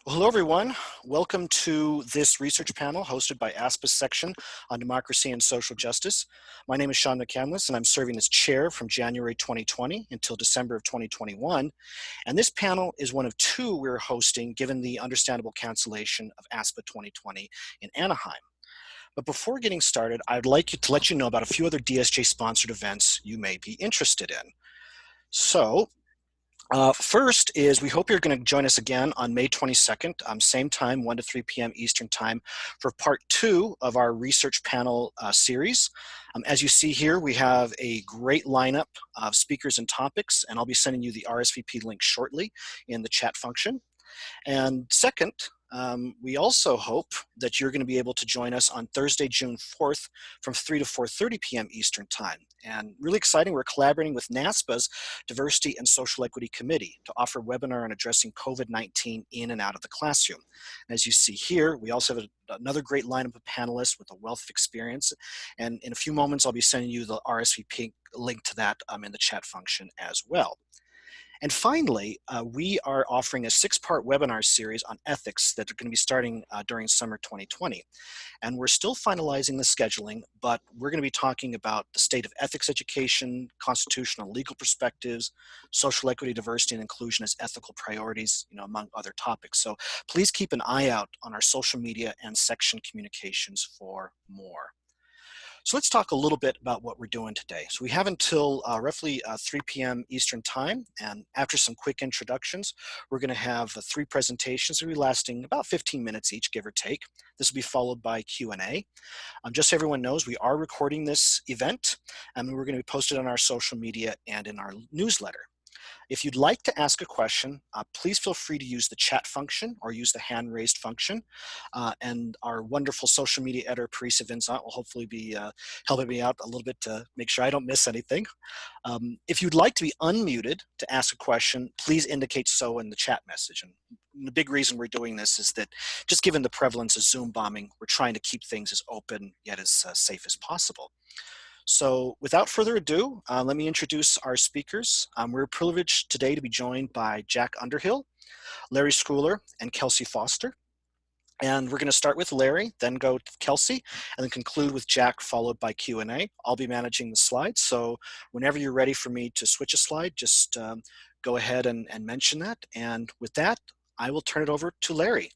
Well, hello, everyone. Welcome to this research panel hosted by ASPA section on democracy and social justice. My name is Sean McCandless, and I'm serving as chair from January 2020 until December of 2021. And this panel is one of two we're hosting given the understandable cancellation of ASPA 2020 in Anaheim. But before getting started, I'd like to let you know about a few other DSJ-sponsored events you may be interested in. So, first is we hope you're going to join us again on May 22nd, same time, 1 to 3 p.m. Eastern Time, for part 2 of our research panel series. As you see here, we have a great lineup of speakers and topics, and I'll be sending you the RSVP link shortly in the chat function. And second, we also hope that you're going to be able to join us on Thursday, June 4th from 3 to 4:30 p.m. Eastern Time. And really exciting, we're collaborating with NASPA's Diversity and Social Equity Committee to offer a webinar on addressing COVID-19 in and out of the classroom. As you see here, we also have another great lineup of panelists with a wealth of experience. And in a few moments, I'll be sending you the RSVP link to that in the chat function as well. And finally, we are offering a 6-part webinar series on ethics that are going to be starting during summer 2020. And we're still finalizing the scheduling, but we're going to be talking about the state of ethics education, constitutional and legal perspectives, social equity, diversity, and inclusion as ethical priorities, among other topics. So please keep an eye out on our social media and section communications for more. So let's talk a little bit about what we're doing today. So we have until roughly 3 p.m. Eastern Time, and after some quick introductions, we're going to have 3 presentations that will be lasting about 15 minutes each, give or take. This will be followed by Q&A. Just so everyone knows, we are recording this event, and we're going to be posted on our social media and in our newsletter. If you'd like to ask a question, please feel free to use the chat function or use the hand raised function. And our wonderful social media editor, Parisa Vincent, will hopefully be helping me out a little bit to make sure I don't miss anything. If you'd like to be unmuted to ask a question, please indicate so in the chat message. And the big reason we're doing this is that just given the prevalence of Zoom bombing, we're trying to keep things as open yet as safe as possible. So without further ado, let me introduce our speakers. We're privileged today to be joined by Jack Underhill, Larry Schooler, and Kelsey Foster. And we're going to start with Larry, then go to Kelsey, and then conclude with Jack, followed by Q&A. I'll be managing the slides, so whenever you're ready for me to switch a slide, just go ahead and mention that. And with that, I will turn it over to Larry.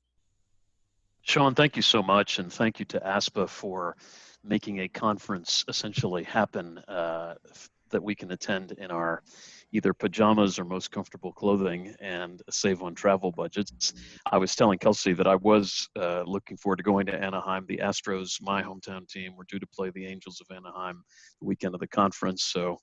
Sean, thank you so much, and thank you to ASPA for making a conference essentially happen that we can attend in our either pajamas or most comfortable clothing and save on travel budgets. I was telling Kelsey that I was looking forward to going to Anaheim. The Astros, my hometown team, were due to play the Angels of Anaheim the weekend of the conference. So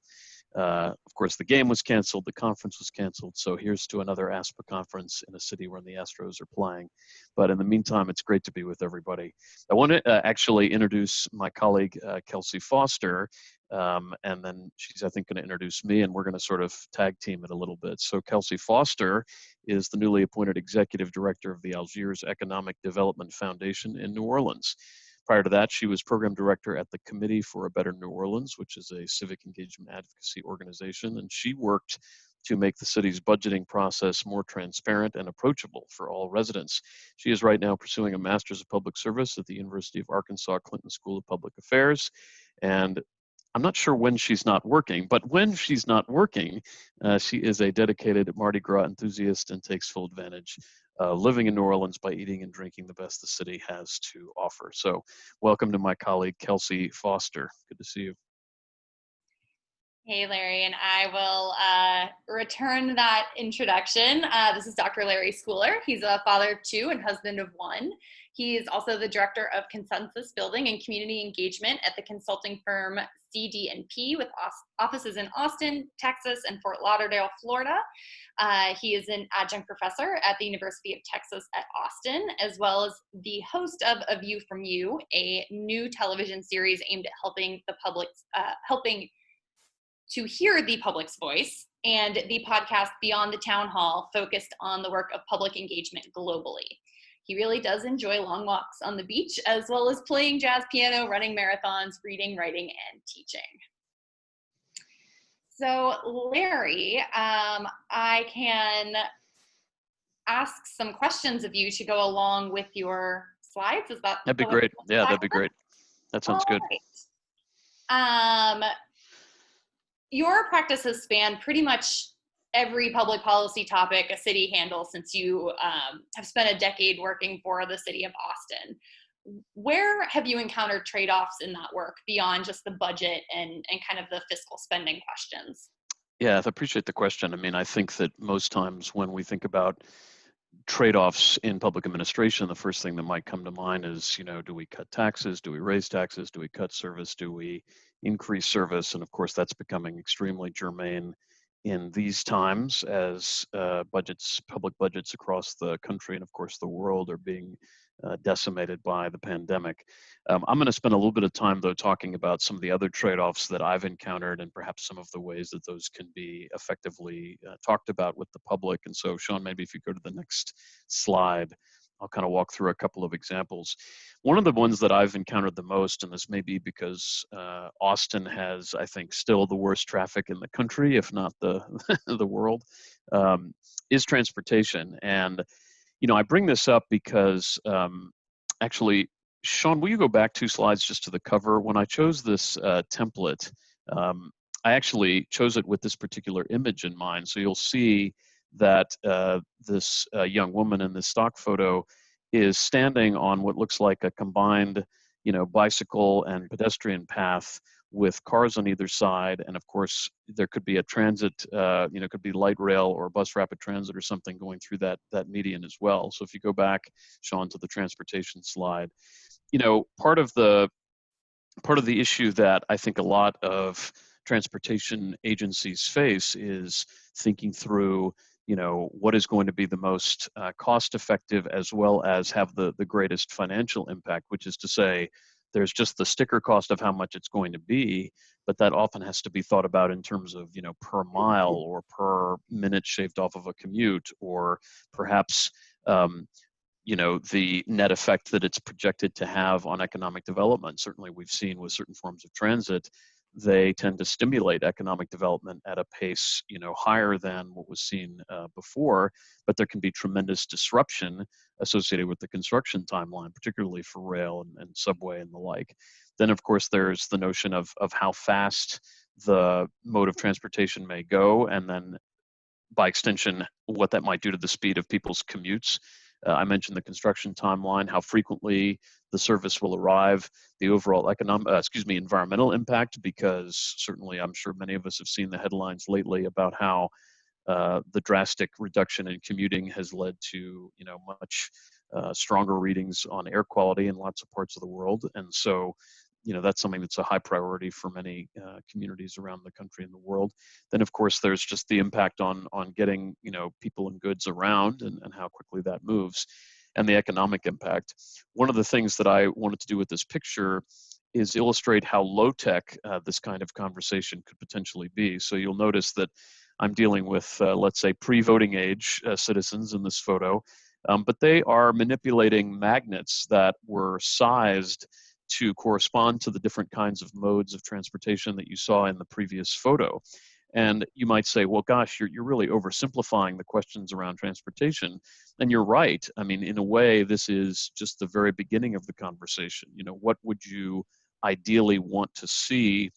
of course, the game was canceled, the conference was canceled, so here's to another ASPA conference in a city where the Astros are playing. But in the meantime, it's great to be with everybody. I want to actually introduce my colleague, Kelsey Foster, and then she's, I think, going to introduce me, and we're going to sort of tag team it a little bit. So Kelsey Foster is the newly appointed Executive Director of the Algiers Economic Development Foundation in New Orleans. Prior to that, she was program director at the Committee for a Better New Orleans, which is a civic engagement advocacy organization, and she worked to make the city's budgeting process more transparent and approachable for all residents. She is right now pursuing a Master's of Public Service at the University of Arkansas Clinton School of Public Affairs, and I'm not sure when she's not working, but when she's not working, she is a dedicated Mardi Gras enthusiast and takes full advantage living in New Orleans by eating and drinking the best the city has to offer. So welcome to my colleague, Kelsey Foster. Good to see you. Hey, Larry, and I will return that introduction. This is Dr. Larry Schooler. He's a father of 2 and husband of 1. He is also the director of consensus building and community engagement at the consulting firm CD&P with offices in Austin, Texas, and Fort Lauderdale, Florida. He is an adjunct professor at the University of Texas at Austin, as well as the host of A View from You, a new television series aimed at helping the public, helping to hear the public's voice, and the podcast Beyond the Town Hall, focused on the work of public engagement globally. He really does enjoy long walks on the beach, as well as playing jazz piano, running marathons, reading, writing, and teaching. So Larry, I ask some questions of you to go along with your slides. Is that That'd be the way to great. Yeah, that'd tackle be this? great. That sounds All good. right. Your practice has spanned pretty much every public policy topic a city handles since you have spent a decade working for the city of Austin. Where have you encountered trade-offs in that work beyond just the budget and kind of the fiscal spending questions? Yeah, I appreciate the question. I mean, I think that most times when we think about trade-offs in public administration, the first thing that might come to mind is, do we cut taxes? Do we raise taxes? Do we cut service? Do we increase service? And of course, that's becoming extremely germane in these times as public budgets across the country and of course the world are being decimated by the pandemic. I'm going to spend a little bit of time though talking about some of the other trade-offs that I've encountered and perhaps some of the ways that those can be effectively talked about with the public. And so Sean, maybe if you go to the next slide, I'll kind of walk through a couple of examples. One of the ones that I've encountered the most, and this may be because Austin has, I think, still the worst traffic in the country, if not the the world, is transportation. And I bring this up because actually, Sean, will you go back 2 slides just to the cover? When I chose this template, I actually chose it with this particular image in mind. So you'll see that this young woman in this stock photo is standing on what looks like a combined, bicycle and pedestrian path with cars on either side. And of course, there could be a transit, could be light rail or bus rapid transit or something going through that median as well. So if you go back, Sean, to the transportation slide, part of the issue that I think a lot of transportation agencies face is thinking through, what is going to be the most cost effective as well as have the greatest financial impact, which is to say, there's just the sticker cost of how much it's going to be, but that often has to be thought about in terms of, per mile or per minute shaved off of a commute, or perhaps the net effect that it's projected to have on economic development. Certainly we've seen with certain forms of transit, they tend to stimulate economic development at a pace, higher than what was seen before, but there can be tremendous disruption associated with the construction timeline, particularly for rail and subway and the like. Then of course there's the notion of how fast the mode of transportation may go, and then by extension, what that might do to the speed of people's commutes. I mentioned the construction timeline, how frequently the service will arrive, the overall environmental impact, because certainly I'm sure many of us have seen the headlines lately about how the drastic reduction in commuting has led to, much stronger readings on air quality in lots of parts of the world. And so, that's something that's a high priority for many communities around the country and the world. Then, of course, there's just the impact on getting, people and goods around and how quickly that moves, and the economic impact. One of the things that I wanted to do with this picture is illustrate how low tech this kind of conversation could potentially be. So you'll notice that I'm dealing with, let's say, pre-voting age citizens in this photo, but they are manipulating magnets that were sized to correspond to the different kinds of modes of transportation that you saw in the previous photo. And you might say, well, gosh, you're really oversimplifying the questions around transportation. And you're right. I mean, in a way, this is just the very beginning of the conversation. What would you ideally want to see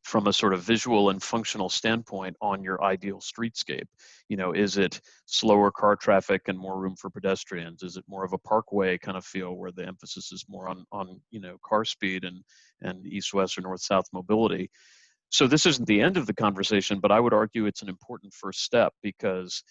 from a sort of visual and functional standpoint on your ideal streetscape? Is it slower car traffic and more room for pedestrians? Is it more of a parkway kind of feel where the emphasis is more on car speed and east-west or north-south mobility? So this isn't the end of the conversation, but I would argue it's an important first step, because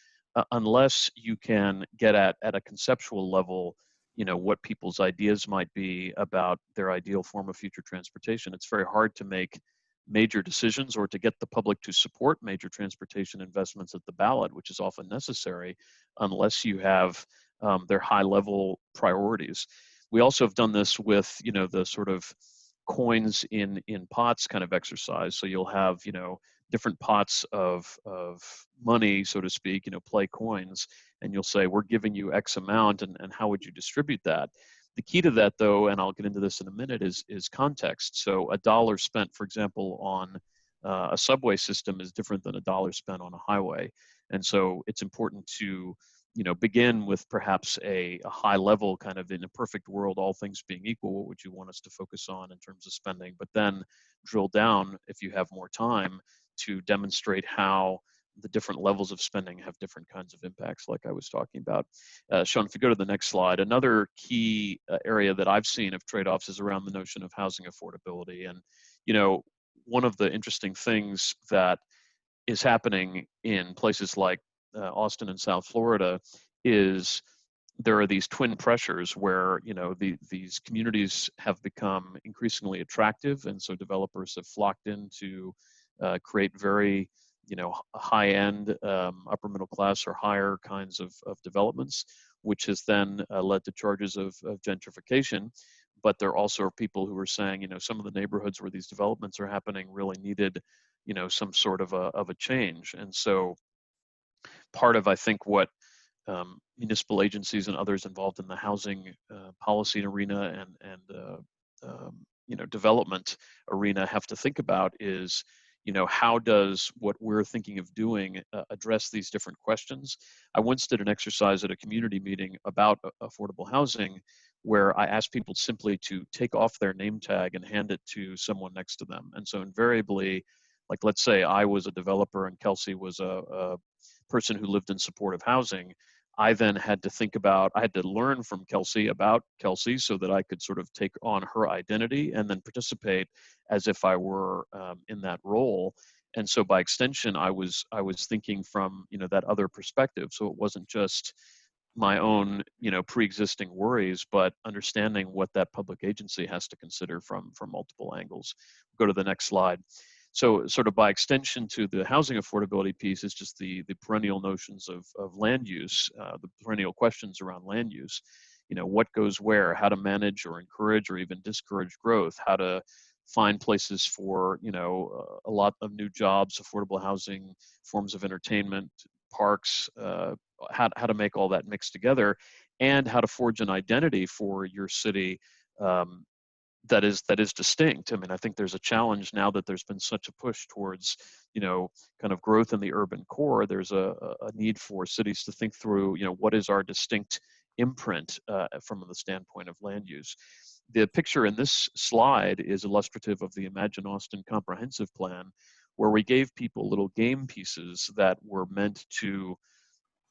unless you can get at a conceptual level, what people's ideas might be about their ideal form of future transportation, it's very hard to make major decisions or to get the public to support major transportation investments at the ballot, which is often necessary, unless you have their high level priorities. We also have done this with, the sort of coins in pots kind of exercise. So you'll have, different pots of money, so to speak, play coins, and you'll say, we're giving you X amount, and how would you distribute that? The key to that, though, and I'll get into this in a minute, is context. So a dollar spent, for example, on a subway system is different than a dollar spent on a highway. And so it's important to begin with perhaps a high level kind of, in a perfect world, all things being equal, what would you want us to focus on in terms of spending? But then drill down, if you have more time, to demonstrate how the different levels of spending have different kinds of impacts, like I was talking about. Sean, if you go to the next slide, another key area that I've seen of trade-offs is around the notion of housing affordability. And, one of the interesting things that is happening in places like Austin and South Florida is there are these twin pressures where these communities have become increasingly attractive, and so developers have flocked in to create very high-end, upper middle class or higher kinds of developments, which has then led to charges of gentrification. But there also are people who are saying, some of the neighborhoods where these developments are happening really needed some sort of a change. And so part of, I think, what municipal agencies and others involved in the housing policy arena and development arena have to think about is, how does what we're thinking of doing address these different questions? I once did an exercise at a community meeting about affordable housing, where I asked people simply to take off their name tag and hand it to someone next to them. And so invariably, like, let's say I was a developer and Kelsey was a person who lived in supportive housing, I then had to learn from Kelsey about Kelsey so that I could sort of take on her identity and then participate as if I were in that role. And so by extension, I was thinking from, that other perspective. So it wasn't just my own, pre-existing worries, but understanding what that public agency has to consider from multiple angles. Go to the next slide. So sort of by extension to the housing affordability piece is just the perennial notions of land use, the perennial questions around land use. What goes where, how to manage or encourage or even discourage growth, how to find places for, a lot of new jobs, affordable housing, forms of entertainment, parks, how to make all that mix together, and how to forge an identity for your city that is distinct. I mean, I think there's a challenge now that there's been such a push towards, kind of growth in the urban core. There's a need for cities to think through, what is our distinct imprint from the standpoint of land use. The picture in this slide is illustrative of the Imagine Austin Comprehensive Plan, where we gave people little game pieces that were meant to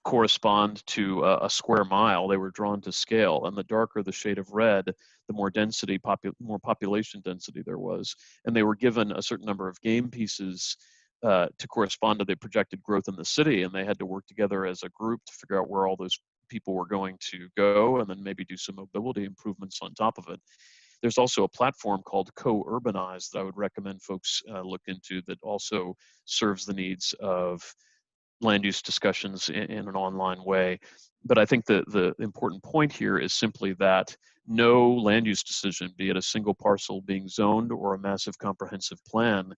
correspond to a square mile. They were drawn to scale, and the darker the shade of red, the more density, more population density there was. And they were given a certain number of game pieces to correspond to the projected growth in the city, and they had to work together as a group to figure out where all those people were going to go, and then maybe do some mobility improvements on top of it. There's also a platform called Co-Urbanize that I would recommend folks look into, that also serves the needs of land use discussions in an online way. But I think the important point here is simply that no land use decision, be it a single parcel being zoned or a massive comprehensive plan,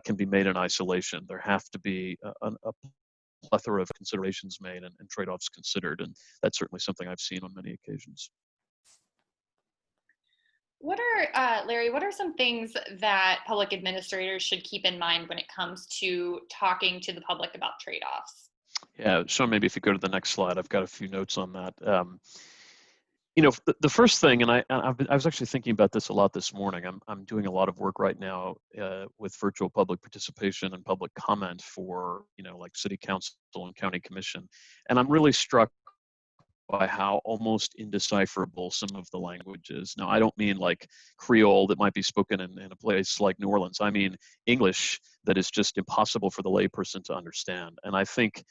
can be made in isolation. There have to be a plethora of considerations made and trade-offs considered, and that's certainly something I've seen on many occasions. Larry, what are some things that public administrators should keep in mind when it comes to talking to the public about trade-offs? Yeah, Sean, maybe if you go to the next slide, I've got a few notes on that. The first thing, and I was actually thinking about this a lot this morning. I'm doing a lot of work right now with virtual public participation and public comment for, like city council and county commission. And I'm really struck by how almost indecipherable some of the language is. Now, I don't mean like Creole that might be spoken in a place like New Orleans. I mean English that is just impossible for the layperson to understand. And I think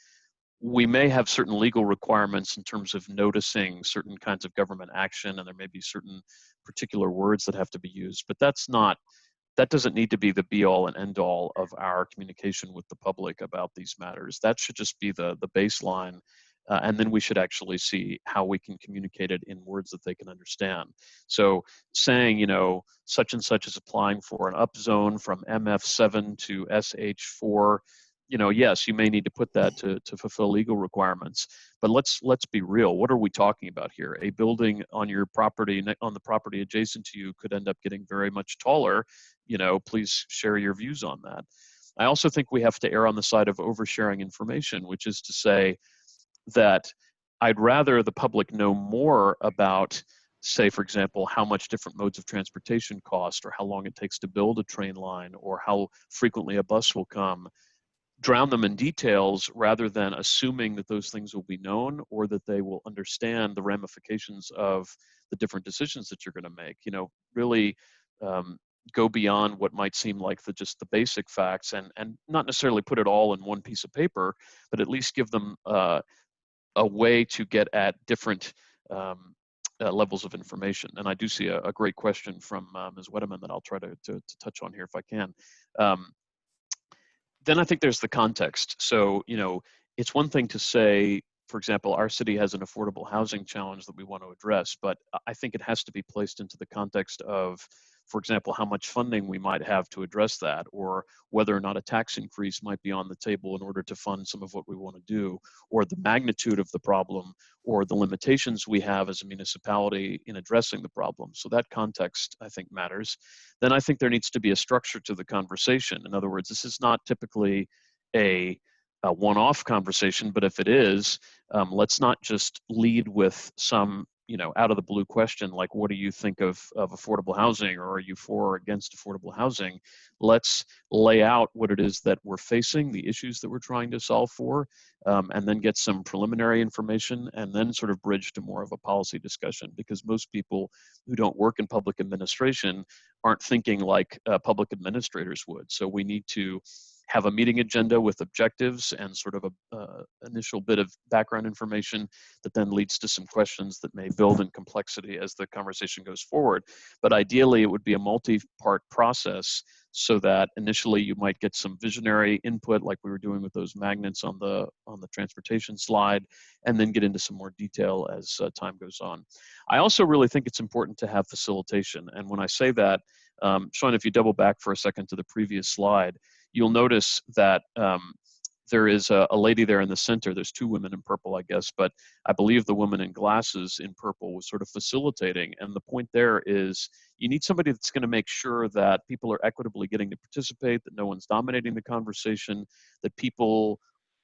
we may have certain legal requirements in terms of noticing certain kinds of government action, and there may be certain particular words that have to be used, but that doesn't need to be the be-all and end-all of our communication with the public about these matters. That should just be the baseline. And then we should actually see how we can communicate it in words that they can understand. So saying, such and such is applying for an upzone from MF7 to SH4, yes, you may need to put that to fulfill legal requirements, but let's be real. What are we talking about here? A building on your property, on the property adjacent to you, could end up getting very much taller. Please share your views on that. I also think we have to err on the side of oversharing information, which is to say that I'd rather the public know more about, say, for example, how much different modes of transportation cost, or how long it takes to build a train line, or how frequently a bus will come, drown them in details rather than assuming that those things will be known or that they will understand the ramifications of the different decisions that you're going to make. Really um, go beyond what might seem like just the basic facts, and not necessarily put it all in one piece of paper, but at least give them a way to get at different um, levels of information. And I do see a great question from Ms. Wedeman that I'll try to touch on here if I can. Um, then I think there's the context. So, it's one thing to say, for example, our city has an affordable housing challenge that we want to address, but I think it has to be placed into the context of, for example, how much funding we might have to address that, or whether or not a tax increase might be on the table in order to fund some of what we want to do, or the magnitude of the problem, or the limitations we have as a municipality in addressing the problem. So that context, I think, matters. Then I think there needs to be a structure to the conversation. In other words, this is not typically a one-off conversation, but if it is, let's not just lead with some out of the blue question like, what do you think of affordable housing, or are you for or against affordable housing? Let's lay out what it is that we're facing, the issues that we're trying to solve for, and then get some preliminary information, and then sort of bridge to more of a policy discussion, because most people who don't work in public administration aren't thinking like public administrators would. So we need to have a meeting agenda with objectives and sort of a initial bit of background information that then leads to some questions that may build in complexity as the conversation goes forward. But ideally, it would be a multi-part process, so that initially you might get some visionary input like we were doing with those magnets on the transportation slide, and then get into some more detail as time goes on. I also really think it's important to have facilitation. And when I say that, Sean, if you double back for a second to the previous slide, you'll notice that there is a lady there in the center. There's two women in purple, I guess, but I believe the woman in glasses in purple was sort of facilitating. And the point there is you need somebody that's going to make sure that people are equitably getting to participate, that no one's dominating the conversation, that people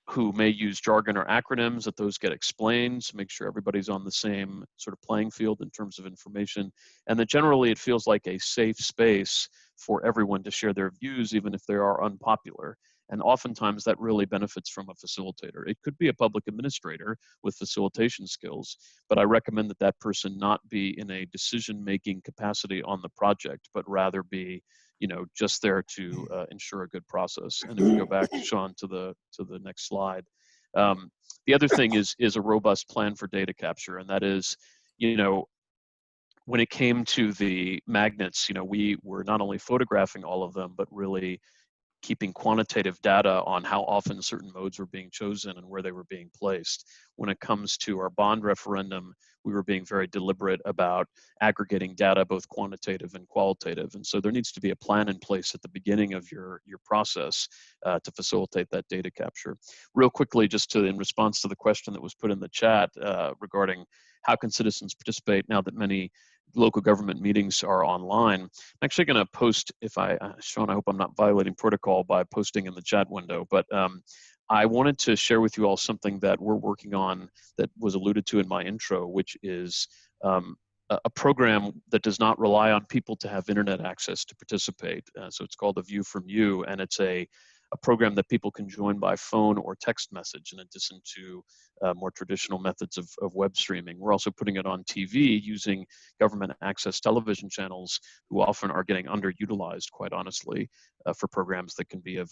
who may use jargon or acronyms, that those get explained to make sure everybody's on the same sort of playing field in terms of information, and that generally it feels like a safe space for everyone to share their views, even if they are unpopular. And oftentimes that really benefits from a facilitator. It could be a public administrator with facilitation skills, but I recommend that that person not be in a decision-making capacity on the project, but rather be just there to ensure a good process. And if you go back, Sean, to the next slide, the other thing is a robust plan for data capture, and that is, when it came to the magnets, we were not only photographing all of them, but really keeping quantitative data on how often certain modes were being chosen and where they were being placed. When it comes to our bond referendum, we were being very deliberate about aggregating data, both quantitative and qualitative. And so there needs to be a plan in place at the beginning of your process to facilitate that data capture. Real quickly, just in response to the question that was put in the chat regarding how can citizens participate now that many local government meetings are online. I'm actually going to post, Sean, I hope I'm not violating protocol by posting in the chat window, but I wanted to share with you all something that we're working on that was alluded to in my intro, which is a program that does not rely on people to have internet access to participate. So it's called A View from You, and it's a program that people can join by phone or text message, in addition to more traditional methods of web streaming. We're also putting it on TV using government access television channels, who often are getting underutilized, quite honestly, for programs that can be of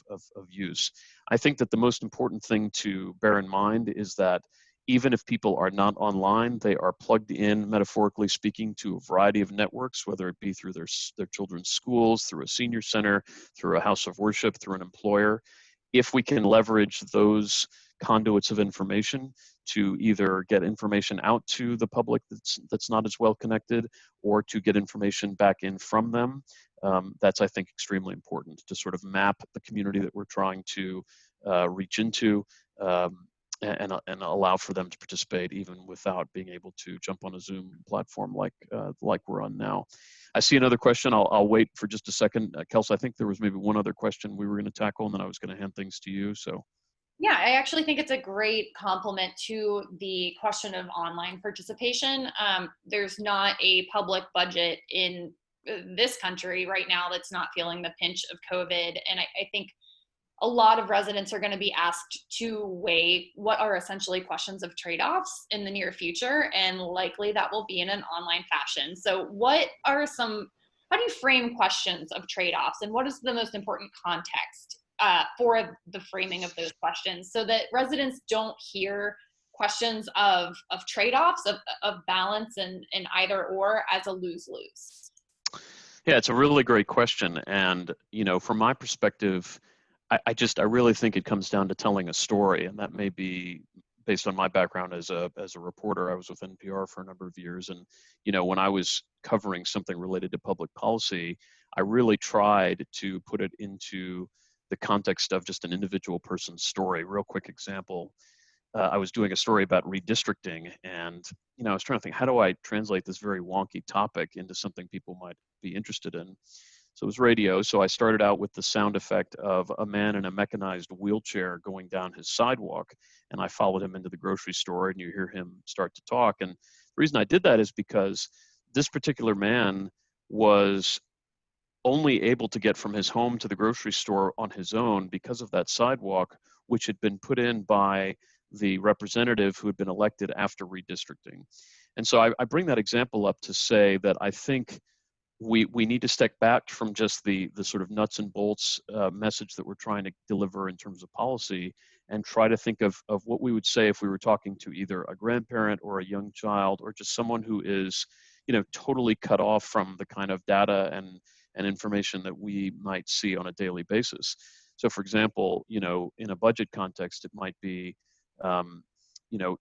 use. I think that the most important thing to bear in mind is that even if people are not online, they are plugged in, metaphorically speaking, to a variety of networks, whether it be through their children's schools, through a senior center, through a house of worship, through an employer. If we can leverage those conduits of information to either get information out to the public that's not as well connected, or to get information back in from them, that's, I think, extremely important to sort of map the community that we're trying to reach into, and allow for them to participate even without being able to jump on a Zoom platform like we're on now. I see another question. I'll wait for just a second. Kelsey, I think there was maybe one other question we were going to tackle, and then I was going to hand things to you. So. Yeah, I actually think it's a great complement to the question of online participation. There's not a public budget in this country right now that's not feeling the pinch of COVID. And I think a lot of residents are going to be asked to weigh what are essentially questions of trade-offs in the near future, and likely that will be in an online fashion. So how do you frame questions of trade-offs, and what is the most important context for the framing of those questions, so that residents don't hear questions of trade-offs, of balance and either or as a lose-lose? Yeah, it's a really great question. And, from my perspective, I really think it comes down to telling a story. And that may be based on my background as a reporter. I was with NPR for a number of years. And, when I was covering something related to public policy, I really tried to put it into the context of just an individual person's story. Real quick example. I was doing a story about redistricting, and I was trying to think, how do I translate this very wonky topic into something people might be interested in? So it was radio. So I started out with the sound effect of a man in a mechanized wheelchair going down his sidewalk, and I followed him into the grocery store, and you hear him start to talk. And the reason I did that is because this particular man was only able to get from his home to the grocery store on his own because of that sidewalk, which had been put in by the representative who had been elected after redistricting. And so I bring that example up to say that I think we need to step back from just the sort of nuts and bolts message that we're trying to deliver in terms of policy, and try to think of what we would say if we were talking to either a grandparent or a young child, or just someone who is totally cut off from the kind of data and information that we might see on a daily basis. So for example, in a budget context, it might be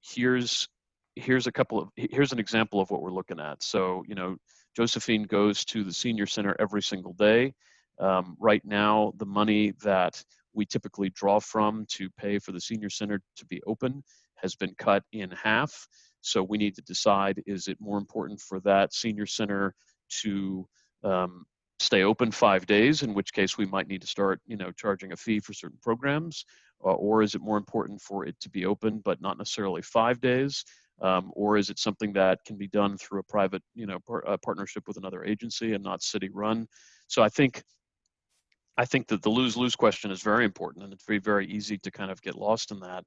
here's here's an example of what we're looking at. So Josephine goes to the senior center every single day. Right now, the money that we typically draw from to pay for the senior center to be open has been cut in half. So we need to decide, is it more important for that senior center to stay open 5 days, in which case we might need to start, charging a fee for certain programs, or is it more important for it to be open but not necessarily 5 days? Or is it something that can be done through a private, partnership with another agency and not city run? So I think that the lose-lose question is very important, and it's very, very easy to kind of get lost in that.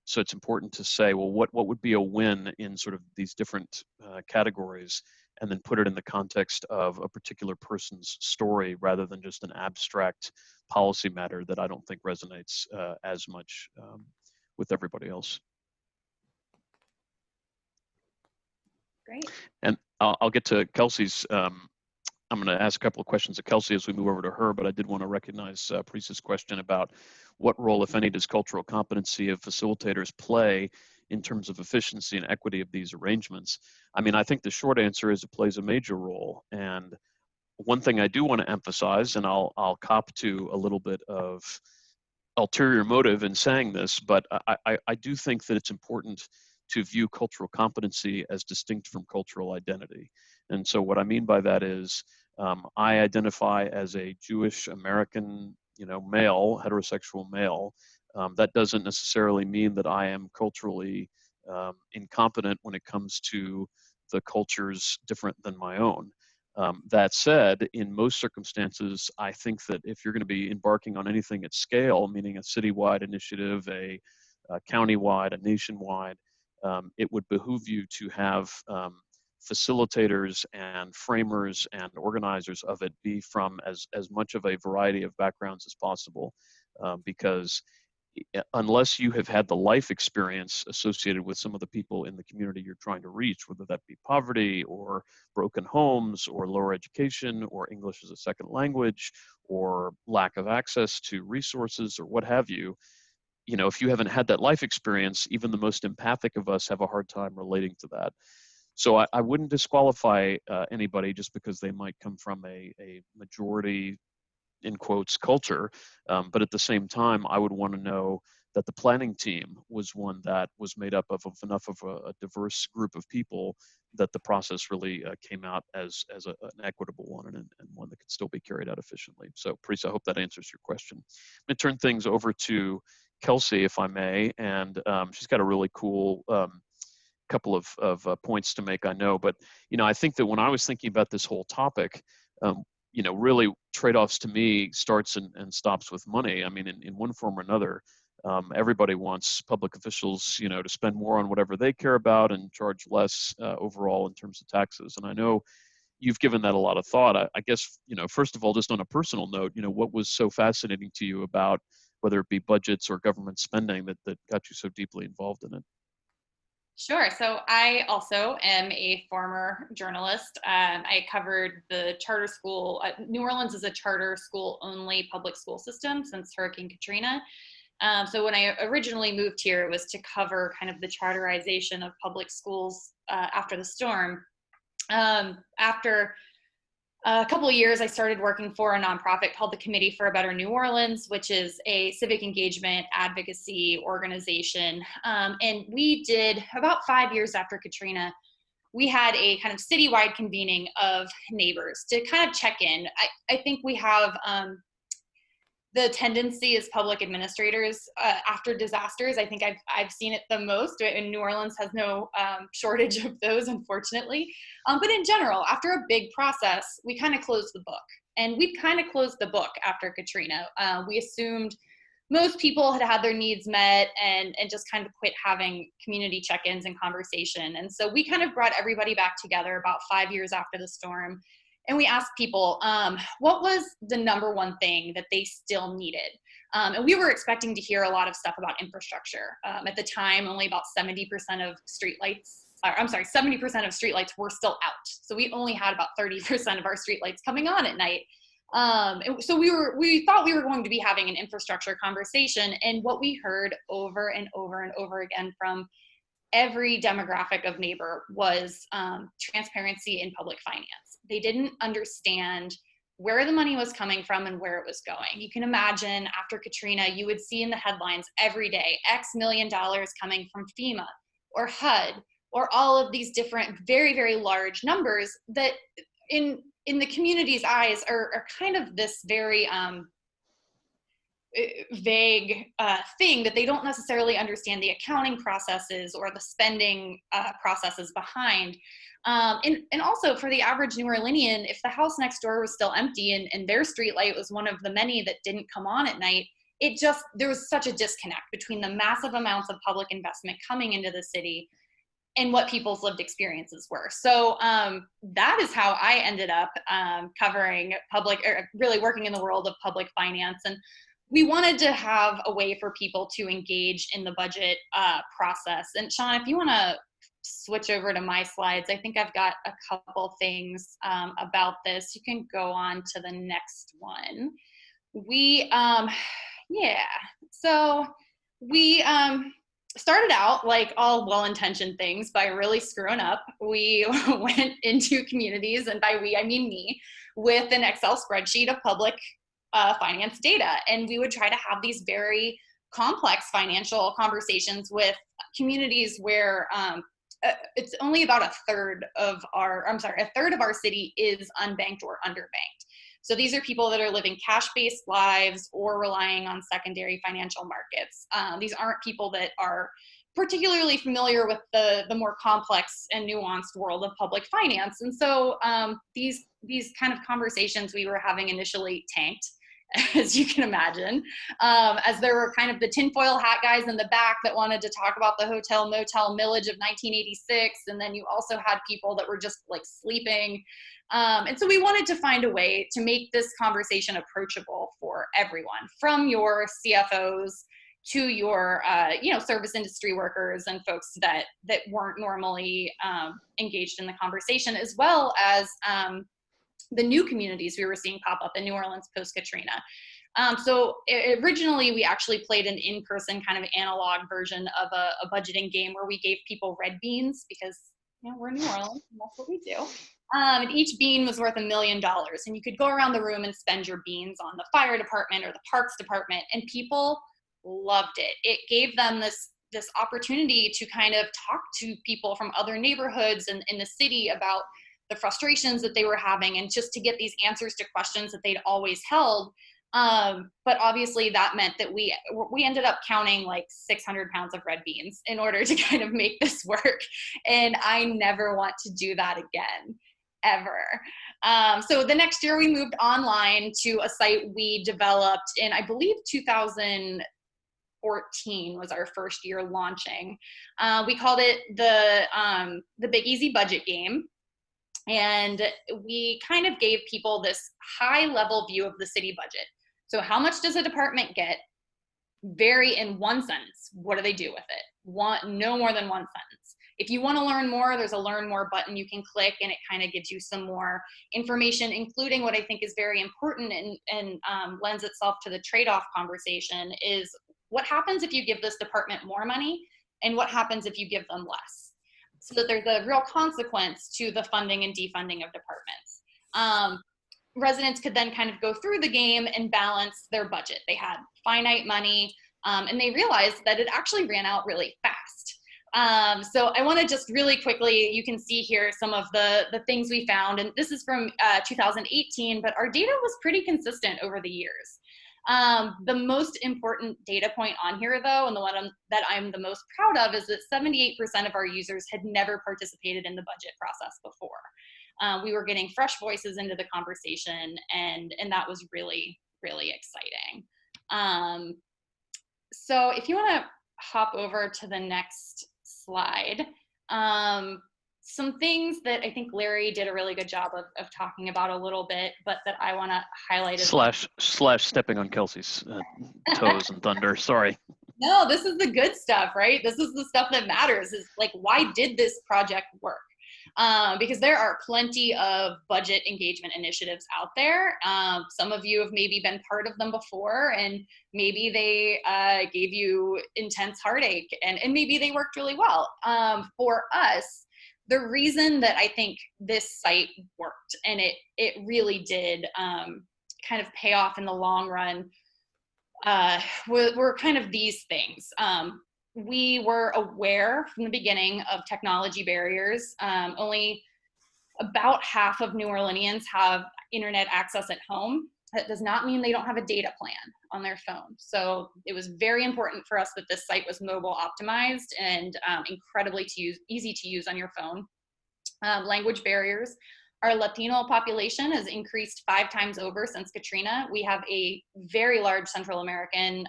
So it's important to say, well, what would be a win in sort of these different categories, and then put it in the context of a particular person's story rather than just an abstract policy matter that I don't think resonates as much with everybody else. Great. And I'll get to Kelsey's. I'm going to ask a couple of questions of Kelsey as we move over to her, but I did want to recognize Prisa's question about what role, if any, does cultural competency of facilitators play in terms of efficiency and equity of these arrangements? I mean, I think the short answer is it plays a major role. And one thing I do want to emphasize, and I'll cop to a little bit of ulterior motive in saying this, but I do think that it's important to view cultural competency as distinct from cultural identity. And so what I mean by that is I identify as a Jewish American, male, heterosexual male. That doesn't necessarily mean that I am culturally incompetent when it comes to the cultures different than my own. That said, in most circumstances, I think that if you're going to be embarking on anything at scale, meaning a citywide initiative, a countywide, a nationwide, it would behoove you to have facilitators and framers and organizers of it be from as much of a variety of backgrounds as possible, because unless you have had the life experience associated with some of the people in the community you're trying to reach, whether that be poverty or broken homes or lower education or English as a second language or lack of access to resources or what have you, if you haven't had that life experience, even the most empathic of us have a hard time relating to that. So I wouldn't disqualify anybody just because they might come from a majority, in quotes, culture. But at the same time, I would want to know that the planning team was one that was made up of enough of a diverse group of people that the process really came out as an equitable one and one that could still be carried out efficiently. So, Prisa, I hope that answers your question. I'm going to turn things over to Kelsey, if I may, and she's got a really cool couple of points to make, I know. But, I think that when I was thinking about this whole topic, really trade-offs to me starts and stops with money. I mean, in one form or another, everybody wants public officials, to spend more on whatever they care about and charge less overall in terms of taxes. And I know you've given that a lot of thought. I guess, first of all, just on a personal note, what was so fascinating to you about whether it be budgets or government spending that got you so deeply involved in it? Sure. So I also am a former journalist. I covered the charter school. New Orleans is a charter school only public school system since Hurricane Katrina. So when I originally moved here, it was to cover kind of the charterization of public schools after the storm. After a couple of years, I started working for a nonprofit called the Committee for a Better New Orleans, which is a civic engagement advocacy organization. And we did, about 5 years after Katrina, we had a kind of citywide convening of neighbors to kind of check in. I think we have the tendency as public administrators after disasters. I think I've seen it the most, and New Orleans has no shortage of those, unfortunately. But in general, after a big process, we kind of closed the book. And we kind of closed the book after Katrina. We assumed most people had had their needs met and just kind of quit having community check-ins and conversation. And so we kind of brought everybody back together about 5 years after the storm. And we asked people, what was the number one thing that they still needed? And we were expecting to hear a lot of stuff about infrastructure. At the time, only about 70% of streetlights, 70% of streetlights were still out. So we only had about 30% of our streetlights coming on at night. So we thought we were going to be having an infrastructure conversation. And what we heard over and over and over again from every demographic of neighbor was transparency in public finance. They didn't understand where the money was coming from and where it was going. You can imagine after Katrina, you would see in the headlines every day, X million dollars coming from FEMA or HUD or all of these different very, very large numbers that in the community's eyes are kind of this very vague thing that they don't necessarily understand the accounting processes or the spending processes behind. And also for the average New Orleanian, if the house next door was still empty and their street light was one of the many that didn't come on at night, there was such a disconnect between the massive amounts of public investment coming into the city and what people's lived experiences were. So that is how I ended up covering really working in the world of public finance. And we wanted to have a way for people to engage in the budget process. And Sean, if you want to switch over to my slides, I think I've got a couple things about this. You can go on to the next one. So we started out like all well-intentioned things by really screwing up. We went into communities, and by we, I mean me, with an Excel spreadsheet of public finance data. And we would try to have these very complex financial conversations with communities where it's only about a third of our city is unbanked or underbanked. So these are people that are living cash-based lives or relying on secondary financial markets. These aren't people that are particularly familiar with the more complex and nuanced world of public finance. And so these kind of conversations we were having initially tanked, as you can imagine, as there were kind of the tinfoil hat guys in the back that wanted to talk about the hotel motel millage of 1986. And then you also had people that were just like sleeping. And so we wanted to find a way to make this conversation approachable for everyone, from your CFOs to your service industry workers and folks that weren't normally engaged in the conversation, as well as the new communities we were seeing pop up in New Orleans post-Katrina. So originally we actually played an in-person kind of analog version of a budgeting game where we gave people red beans because we're New Orleans and that's what we do. And each bean was worth $1 million, and you could go around the room and spend your beans on the fire department or the parks department, and people loved it. It gave them this opportunity to kind of talk to people from other neighborhoods and in the city about the frustrations that they were having, and just to get these answers to questions that they'd always held. But obviously that meant that we ended up counting like 600 pounds of red beans in order to kind of make this work. And I never want to do that again, ever. So the next year we moved online to a site we developed in, I believe, 2014 was our first year launching. We called it the Big Easy Budget Game. And we kind of gave people this high level view of the city budget. So how much does a department get? Very in one sentence. What do they do with it? No more than one sentence. If you want to learn more, there's a learn more button you can click, and it kind of gives you some more information, including what I think is very important and lends itself to the trade-off conversation is what happens if you give this department more money and what happens if you give them less, so that there's a real consequence to the funding and defunding of departments. Residents could then kind of go through the game and balance their budget. They had finite money, and they realized that it actually ran out really fast. So I want to just really quickly, you can see here some of the things we found, and this is from 2018, but our data was pretty consistent over the years. The most important data point on here, though, and the one that I'm the most proud of, is that 78% of our users had never participated in the budget process before. We were getting fresh voices into the conversation, and that was really, really exciting. So if you want to hop over to the next slide, some things that I think Larry did a really good job of talking about a little bit, but that I want to highlight. Slash stepping on Kelsey's toes and thunder. Sorry. No, this is the good stuff, right? This is the stuff that matters, is like, why did this project work? Because there are plenty of budget engagement initiatives out there. Some of you have maybe been part of them before, and maybe they gave you intense heartache, and maybe they worked really well. For us, the reason that I think this site worked, and it really did kind of pay off in the long run, were kind of these things. We were aware from the beginning of technology barriers. Only about half of New Orleanians have internet access at home. That does not mean they don't have a data plan on their phone. So it was very important for us that this site was mobile optimized and incredibly easy to use on your phone. Language barriers. Our Latino population has increased 5 times over since Katrina. We have a very large Central American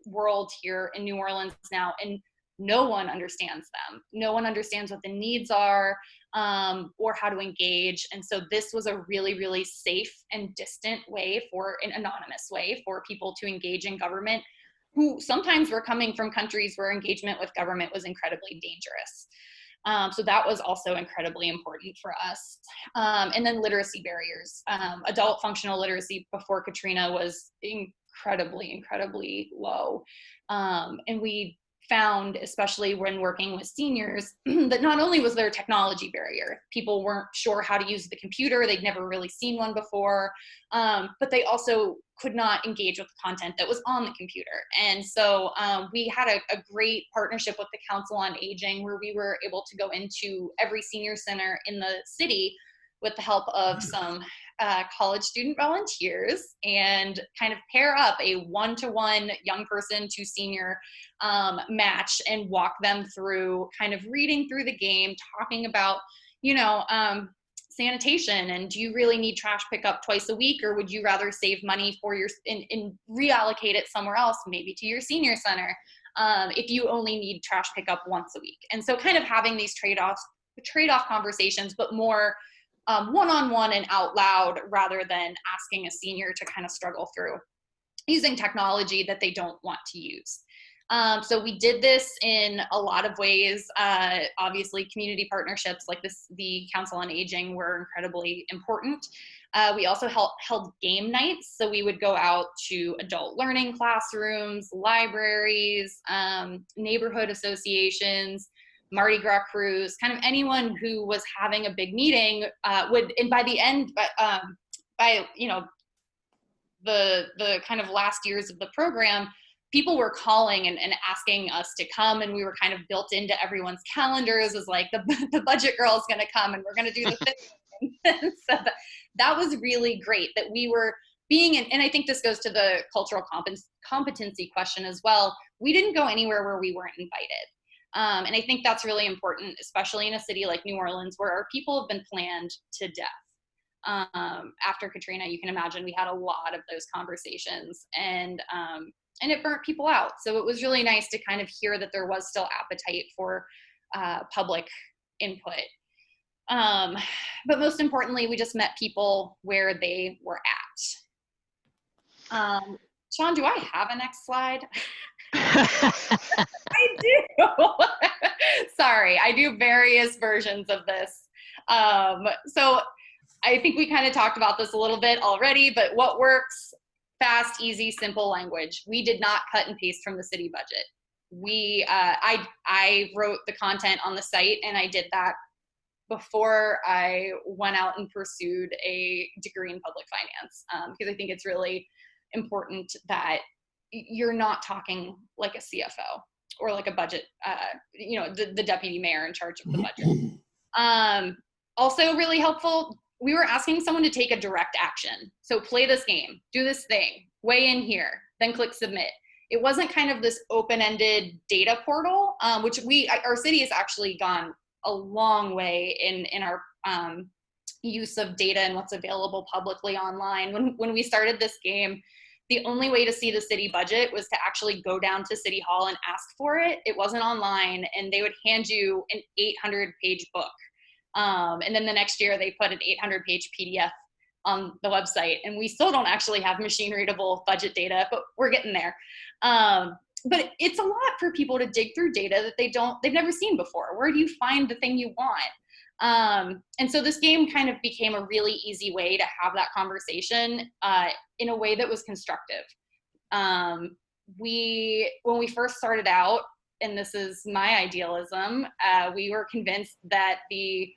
world here in New Orleans now, and no one understands them. No one understands what the needs are or how to engage. And so this was a really, really safe and distant way, for an anonymous way, for people to engage in government who sometimes were coming from countries where engagement with government was incredibly dangerous. So that was also incredibly important for us. And then literacy barriers. Adult functional literacy before Katrina was incredibly, incredibly low. And we found, especially when working with seniors, that not only was there a technology barrier, people weren't sure how to use the computer, they'd never really seen one before, but they also could not engage with the content that was on the computer. And so we had a great partnership with the Council on Aging, where we were able to go into every senior center in the city with the help of some college student volunteers and kind of pair up a one-to-one young person to senior match and walk them through kind of reading through the game, talking about, sanitation, and do you really need trash pickup twice a week, or would you rather save money for and reallocate it somewhere else, maybe to your senior center, if you only need trash pickup once a week. And so kind of having these trade-off conversations, but more one-on-one and out loud, rather than asking a senior to kind of struggle through using technology that they don't want to use. So we did this in a lot of ways. Obviously, community partnerships like the Council on Aging were incredibly important. We also held game nights. So we would go out to adult learning classrooms, libraries, neighborhood associations, Mardi Gras crews, kind of anyone who was having a big meeting would, and by the end, by the kind of last years of the program, people were calling and asking us to come, and we were kind of built into everyone's calendars as like the budget girl is going to come and we're going to do the thing. So that was really great, that we were and I think this goes to the cultural competency question as well. We didn't go anywhere where we weren't invited. And I think that's really important, especially in a city like New Orleans, where our people have been planned to death. After Katrina, you can imagine we had a lot of those conversations, and it burnt people out. So it was really nice to kind of hear that there was still appetite for public input. But most importantly, we just met people where they were at. Sean, do I have a next slide? I do. Sorry, I do various versions of this. So I think we kind of talked about this a little bit already, but what works? Fast, easy, simple language. We did not cut and paste from the city budget. I wrote the content on the site, and I did that before I went out and pursued a degree in public finance, because I think it's really important that you're not talking like a CFO or like a budget, the deputy mayor in charge of the budget. Also really helpful, we were asking someone to take a direct action. So play this game, do this thing, weigh in here, then click submit. It wasn't kind of this open-ended data portal, which our city has actually gone a long way in our use of data and what's available publicly online. When we started this game, the only way to see the city budget was to actually go down to City Hall and ask for it. It wasn't online, and they would hand you an 800-page book. And then the next year they put an 800-page PDF on the website, and we still don't actually have machine-readable budget data, but we're getting there. But it's a lot for people to dig through data that they've never seen before. Where do you find the thing you want? And so this game kind of became a really easy way to have that conversation in a way that was constructive. When we first started out, and this is my idealism, we were convinced that the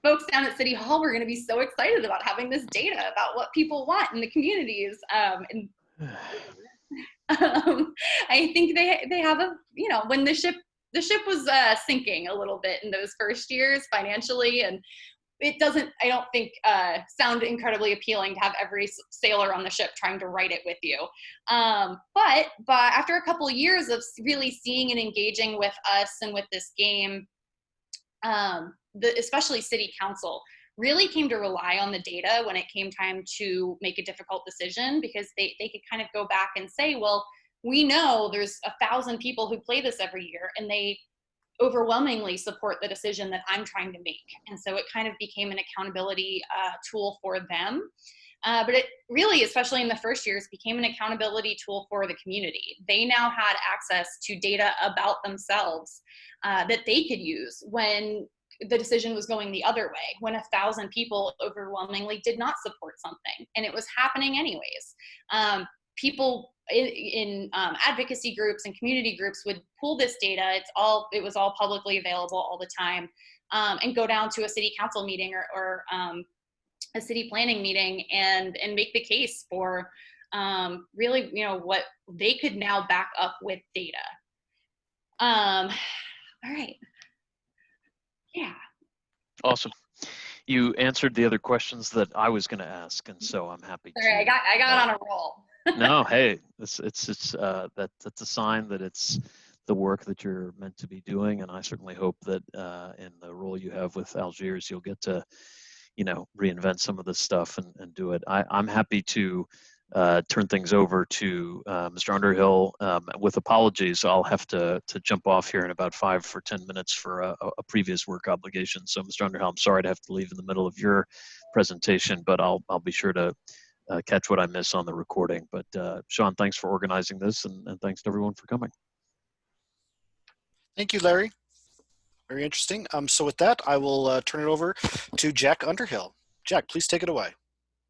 folks down at City Hall were going to be so excited about having this data about what people want in the communities. I think they have when the ship was sinking a little bit in those first years financially, and it doesn't, I don't think, sound incredibly appealing to have every sailor on the ship trying to write it with you. But after a couple of years of really seeing and engaging with us and with this game, especially city council really came to rely on the data when it came time to make a difficult decision, because they could kind of go back and say, well, we know there's 1,000 people who play this every year, and they overwhelmingly support the decision that I'm trying to make. And so it kind of became an accountability tool for them. But it really, especially in the first years, became an accountability tool for the community. They now had access to data about themselves that they could use when the decision was going the other way, when 1,000 people overwhelmingly did not support something, and it was happening anyways. People in advocacy groups and community groups would pull this data. It was all publicly available all the time, and go down to a city council meeting or a city planning meeting and make the case for really, what they could now back up with data. All right. Yeah. Awesome. You answered the other questions that I was going to ask, and so I'm happy. Sorry, I got on a roll. No, hey, that's a sign that it's the work that you're meant to be doing, and I certainly hope that in the role you have with Algiers, you'll get to, reinvent some of this stuff and do it. I'm happy to turn things over to Mr. Underhill. With apologies, I'll have to jump off here in about 5 or 10 minutes for a previous work obligation. So, Mr. Underhill, I'm sorry to have to leave in the middle of your presentation, but I'll be sure to catch what I miss on the recording. But Sean, thanks for organizing this, and thanks to everyone for coming. Thank you, Larry. Very interesting. So with that, I will turn it over to Jack Underhill. Jack, please take it away.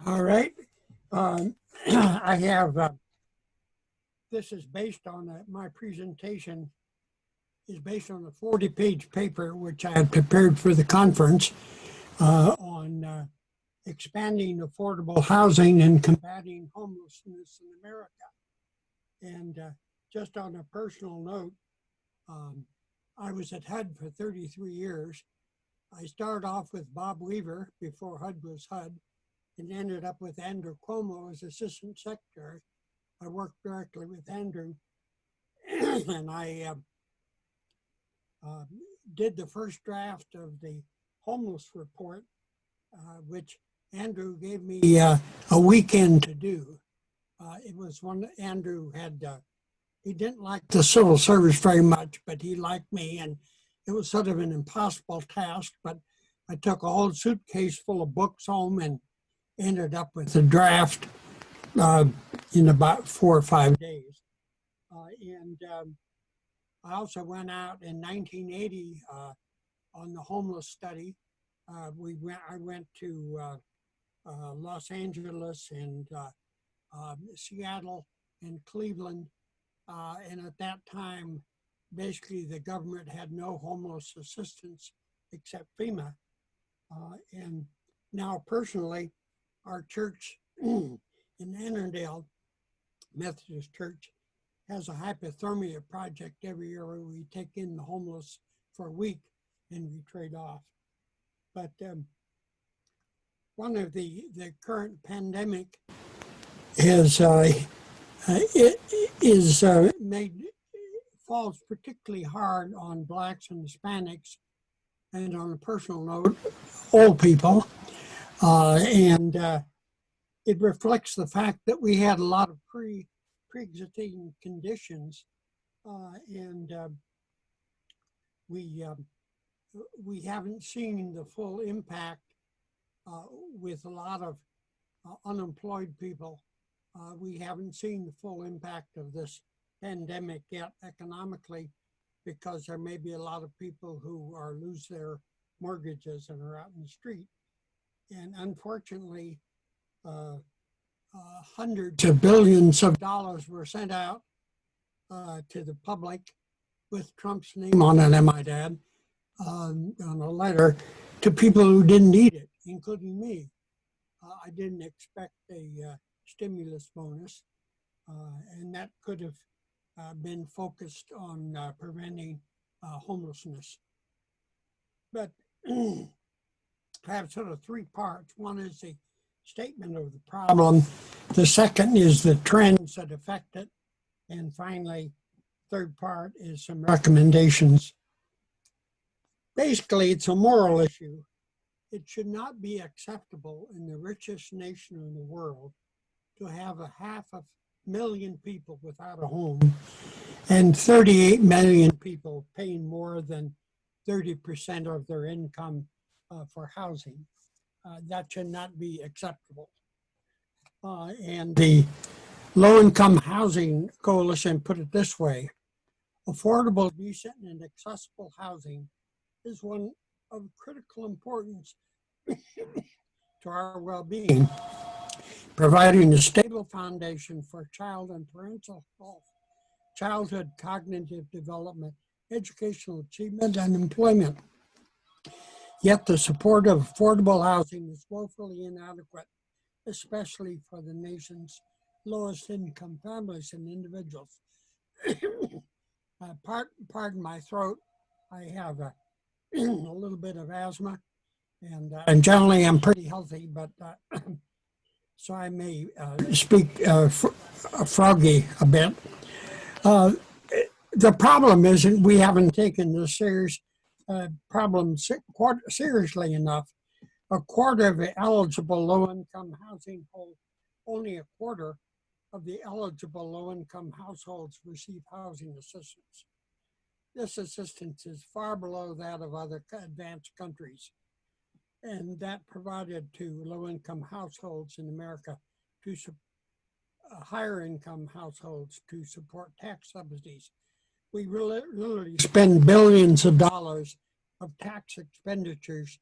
All right. I have, this is based on, my presentation is based on a 40-page paper which I had prepared for the conference on expanding affordable housing and combating homelessness in America. And just on a personal note, I was at HUD for 33 years. I started off with Bob Weaver before HUD was HUD. and ended up with Andrew Cuomo as assistant secretary. I worked directly with Andrew, and I did the first draft of the homeless report, which Andrew gave me a weekend to do. It was one Andrew had, he didn't like the civil service very much, but he liked me, and it was sort of an impossible task, but I took a whole suitcase full of books home and ended up with a draft in about 4 or 5 days. And I also went out in 1980 on the homeless study. I went to Los Angeles and Seattle and Cleveland. And at that time, basically the government had no homeless assistance except FEMA. And now personally, our church in Underhill, Methodist Church, has a hypothermia project every year where we take in the homeless for a week and we trade off. But one of the current pandemic is falls particularly hard on Blacks and Hispanics, and on a personal note, old people. And it reflects the fact that we had a lot of pre-existing conditions, and we haven't seen the full impact with a lot of unemployed people. We haven't seen the full impact of this pandemic yet economically, because there may be a lot of people who lose their mortgages and are out in the street. And unfortunately, hundreds of billions of dollars were sent out to the public with Trump's name on it, I might add, on a letter to people who didn't need it, including me. I didn't expect a stimulus bonus, and that could have been focused on preventing homelessness. But I have sort of 3 parts. One is the statement of the problem. The second is the trends that affect it. And finally, third part is some recommendations. Basically, it's a moral issue. It should not be acceptable in the richest nation in the world to have 500,000 people without a home and 38 million people paying more than 30% of their income for housing. That should not be acceptable. And the Low-Income Housing Coalition put it this way: affordable, decent, and accessible housing is one of critical importance to our well-being, providing a stable foundation for child and parental health, childhood cognitive development, educational achievement, and employment. Yet the support of affordable housing is woefully inadequate, especially for the nation's lowest income families and individuals. Pardon my throat. I have a little bit of asthma, and generally I'm pretty healthy, but so I may speak froggy a bit. The problem is that we haven't taken this serious problem seriously enough. A quarter of the eligible low-income housing only a quarter of the eligible low-income households receive housing assistance. This assistance is far below that of other advanced countries, and that provided to low-income households in America to higher income households to support tax subsidies. We literally spend billions of dollars of tax expenditures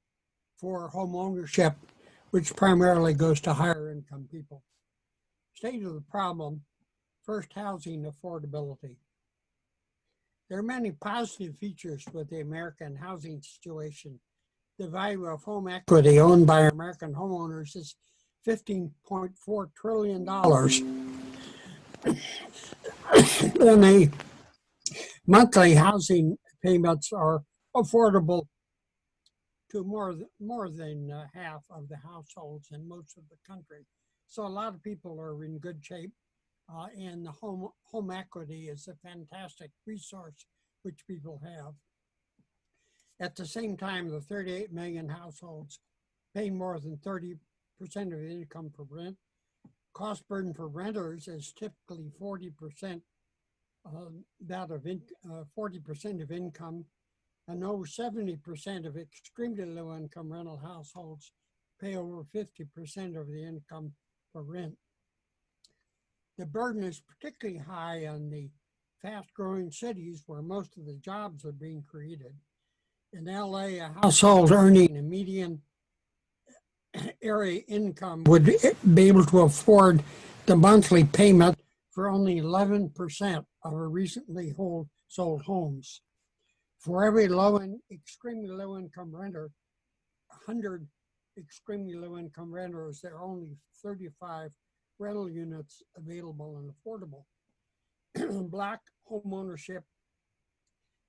for home ownership, which primarily goes to higher income people. State of the problem: first, housing affordability. There are many positive features with the American housing situation. The value of home equity owned by American homeowners is $15.4 trillion. And the monthly housing payments are affordable to more than half of the households in most of the country. So a lot of people are in good shape, and the home equity is a fantastic resource which people have. At the same time, the 38 million households pay more than 30% of the income for rent. Cost burden for renters is typically 40% that of 40% of income, and over 70% of extremely low-income rental households pay over 50% of the income for rent. The burden is particularly high on the fast-growing cities where most of the jobs are being created. In LA, a household earning a median area income would be able to afford the monthly payment for only 11% of a recently sold homes. For every extremely low-income renter, 100 extremely low-income renters, there are only 35 rental units available and affordable. Black home ownership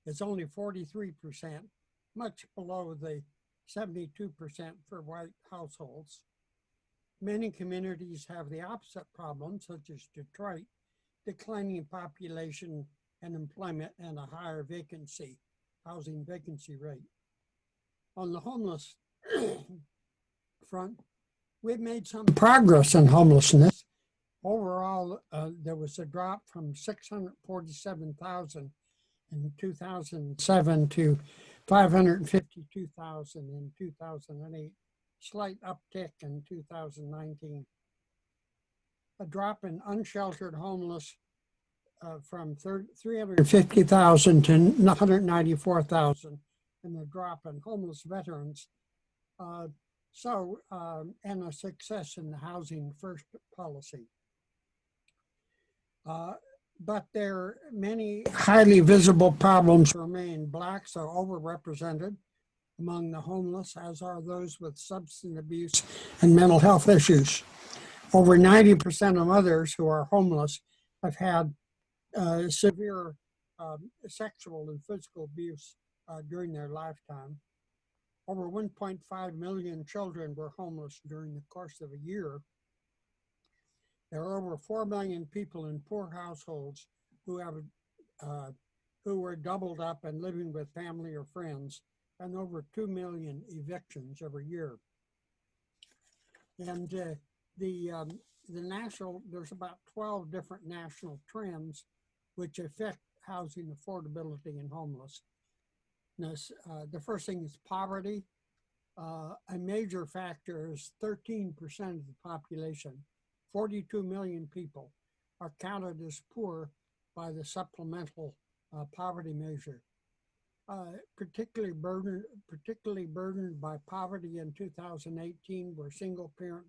is only 43%, much below the 72% for white households. Many communities have the opposite problem, such as Detroit, declining population and employment and a higher housing vacancy rate. On the homeless front, we've made some progress in homelessness. Overall, there was a drop from 647,000 in 2007 to 552,000 in 2008, slight uptick in 2019. A drop in unsheltered homeless from 350,000 to 194,000, and a drop in homeless veterans. And a success in the Housing First policy. But there are many highly visible problems remain. Blacks are overrepresented among the homeless, as are those with substance abuse and mental health issues. Over 90% of others who are homeless have had severe sexual and physical abuse during their lifetime. Over 1.5 million children were homeless during the course of a year. There are over 4 million people in poor households who were doubled up and living with family or friends, and over 2 million evictions every year. And there's about 12 different national trends which affect housing affordability and homelessness. The first thing is poverty. A major factor is 13% of the population, 42 million people, are counted as poor by the supplemental poverty measure. Particularly burdened by poverty in 2018 were single-parent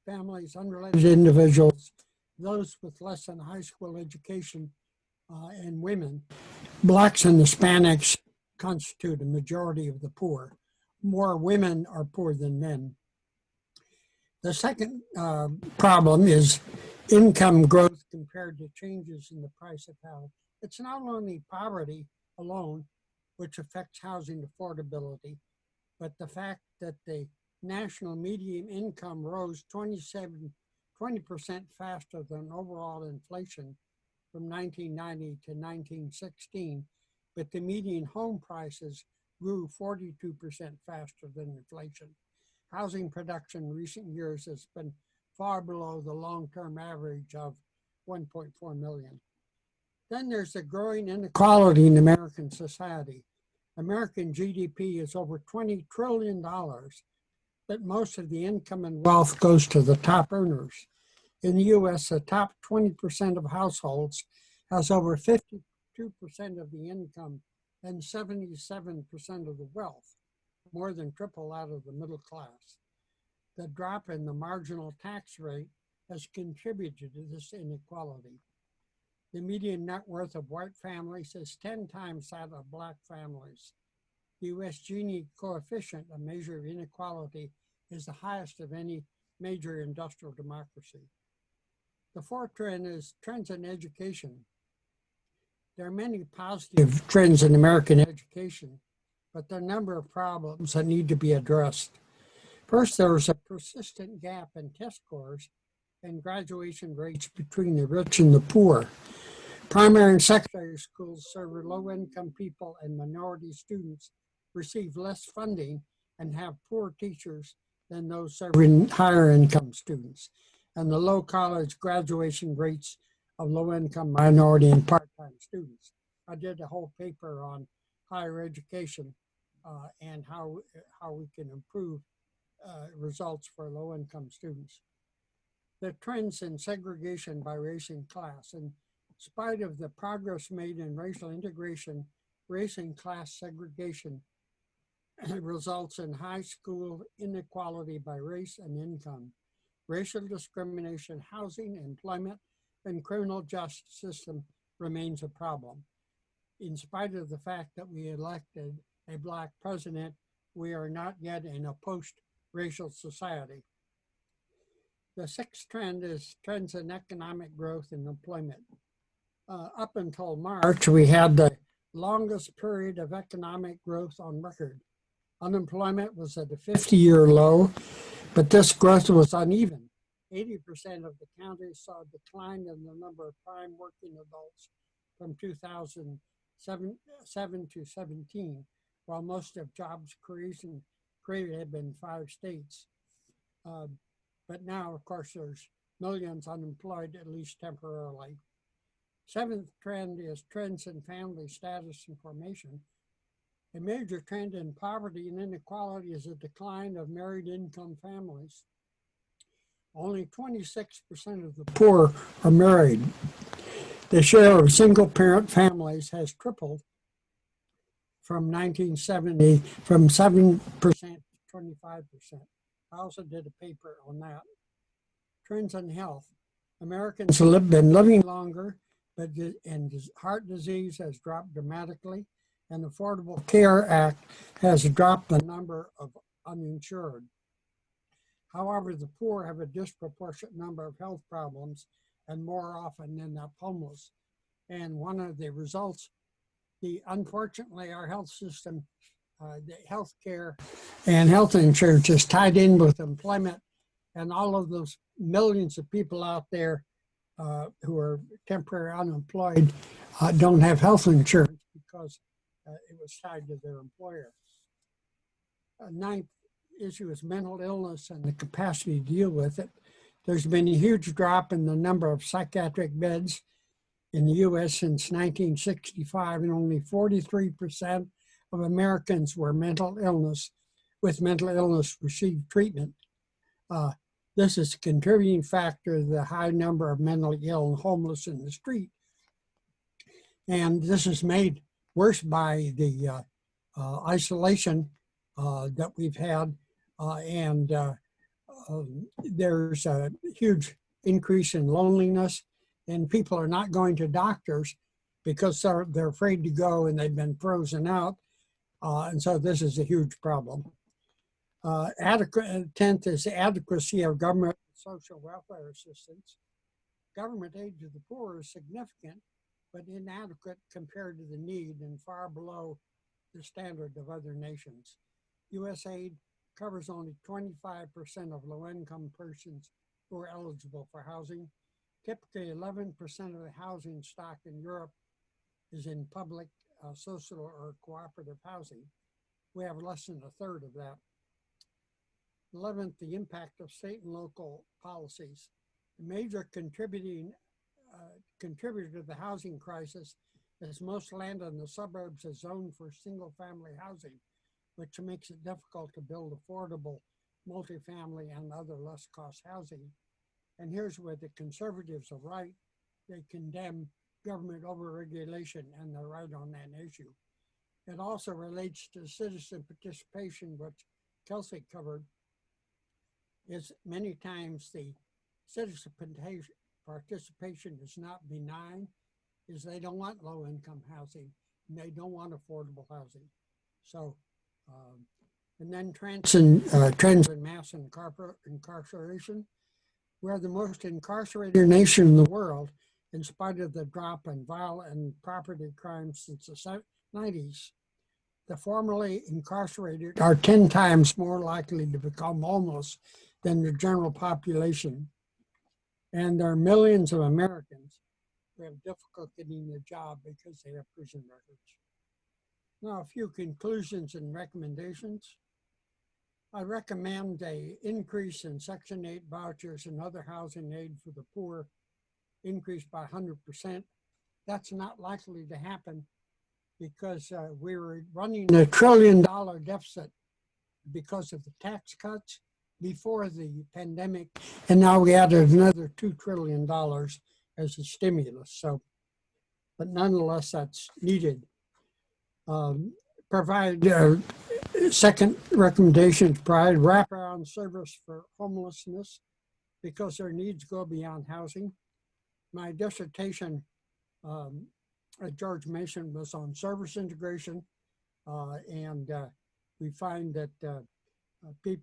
families, unrelated individuals, those with less than high school education, and women. Blacks and Hispanics constitute a majority of the poor. More women are poor than men. The second problem is income growth compared to changes in the price of housing. It's not only poverty alone which affects housing affordability, but the fact that the national median income rose 20% faster than overall inflation from 1990 to 1916, but the median home prices grew 42% faster than inflation. Housing production in recent years has been far below the long-term average of 1.4 million. Then there's the growing inequality in American society. American GDP is over $20 trillion, but most of the income and wealth goes to the top earners. In the US, the top 20% of households has over 52% of the income and 77% of the wealth, more than triple that of the middle class. The drop in the marginal tax rate has contributed to this inequality. The median net worth of white families is 10 times that of Black families. The US Gini coefficient, a measure of inequality, is the highest of any major industrial democracy. The fourth trend is trends in education. There are many positive trends in American education, but there are a number of problems that need to be addressed. First, there is a persistent gap in test scores and graduation rates between the rich and the poor. Primary and secondary schools serve low-income people, and minority students receive less funding and have poor teachers than those serving higher income students. And the low college graduation rates of low-income, minority, and part-time students. I did a whole paper on higher education and how we can improve results for low-income students. The trends in segregation by race and class. In spite of the progress made in racial integration, race and class segregation results in high school inequality by race and income. Racial discrimination, housing, employment, and criminal justice system remains a problem. In spite of the fact that we elected a Black president, we are not yet in a post-racial society. The sixth trend is trends in economic growth and employment. Up until March, we had the longest period of economic growth on record. Unemployment was at a 50-year low, but this growth was uneven. 80% of the counties saw a decline in the number of prime working adults from 2007 to 17, while most of jobs created had been 5 states. But now, of course, there's millions unemployed, at least temporarily. Seventh trend is trends in family status and formation. A major trend in poverty and inequality is a decline of married income families. Only 26% of the poor are married. The share of single parent families has tripled from 1970, from 7% to 25%. I also did a paper on that. Trends in health. Americans have been living longer, and heart disease has dropped dramatically, and the Affordable Care Act has dropped the number of uninsured. However, the poor have a disproportionate number of health problems and more often end up homeless. And one of the results, unfortunately, our health system, the health care and health insurance is tied in with employment, and all of those millions of people out there who are temporarily unemployed don't have health insurance because it was tied to their employer. Ninth issue is mental illness and the capacity to deal with it. There's been a huge drop in the number of psychiatric beds in the U.S. since 1965, and only 43% of Americans with mental illness received treatment. This is a contributing factor to the high number of mentally ill and homeless in the street. And this is made worse by the isolation that we've had, there's a huge increase in loneliness, and people are not going to doctors because they're afraid to go and they've been frozen out, and so this is a huge problem. 10th is the adequacy of government social welfare assistance. Government aid to the poor is significant, but inadequate compared to the need and far below the standard of other nations. U.S. aid covers only 25% of low-income persons who are eligible for housing. Typically, 11% of the housing stock in Europe is in public, social, or cooperative housing. We have less than a third of that. 11th, the impact of state and local policies. A major contributor to the housing crisis is most land in the suburbs is zoned for single-family housing, which makes it difficult to build affordable multifamily and other less-cost housing. And here's where the conservatives are right. They condemn government overregulation, and they're right on that issue. It also relates to citizen participation, which Kelsey covered. Is many times the citizen participation is not benign, is they don't want low-income housing, and they don't want affordable housing. So, and then trends in mass incarceration. We're the most incarcerated nation in the world, in spite of the drop in violent and property crimes since the 90s. the formerly incarcerated are 10 times more likely to become homeless than the general population. And there are millions of Americans who have difficulty getting a job because they have prison records. Now, a few conclusions and recommendations. I recommend an increase in Section 8 vouchers and other housing aid for the poor, increased by 100%. That's not likely to happen because we were running a $1 trillion deficit because of the tax cuts before the pandemic, and now we added another $2 trillion as a stimulus. So, but nonetheless, that's needed. Second recommendation, provide wraparound service for homelessness because their needs go beyond housing. My dissertation at George Mason was on service integration, and we find that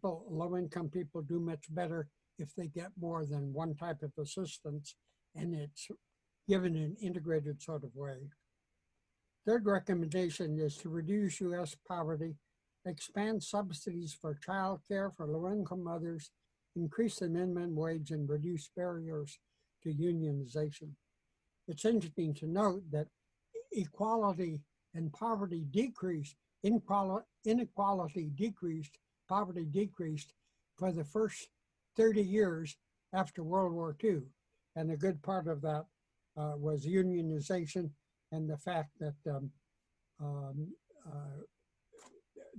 low-income people do much better if they get more than one type of assistance, and it's given in an integrated sort of way. Third recommendation is to reduce U.S. poverty, expand subsidies for child care for low-income mothers, increase the minimum wage, and reduce barriers to unionization. It's interesting to note that equality and poverty decreased, inequality decreased, poverty decreased for the first 30 years after World War II. And a good part of that was unionization and the fact that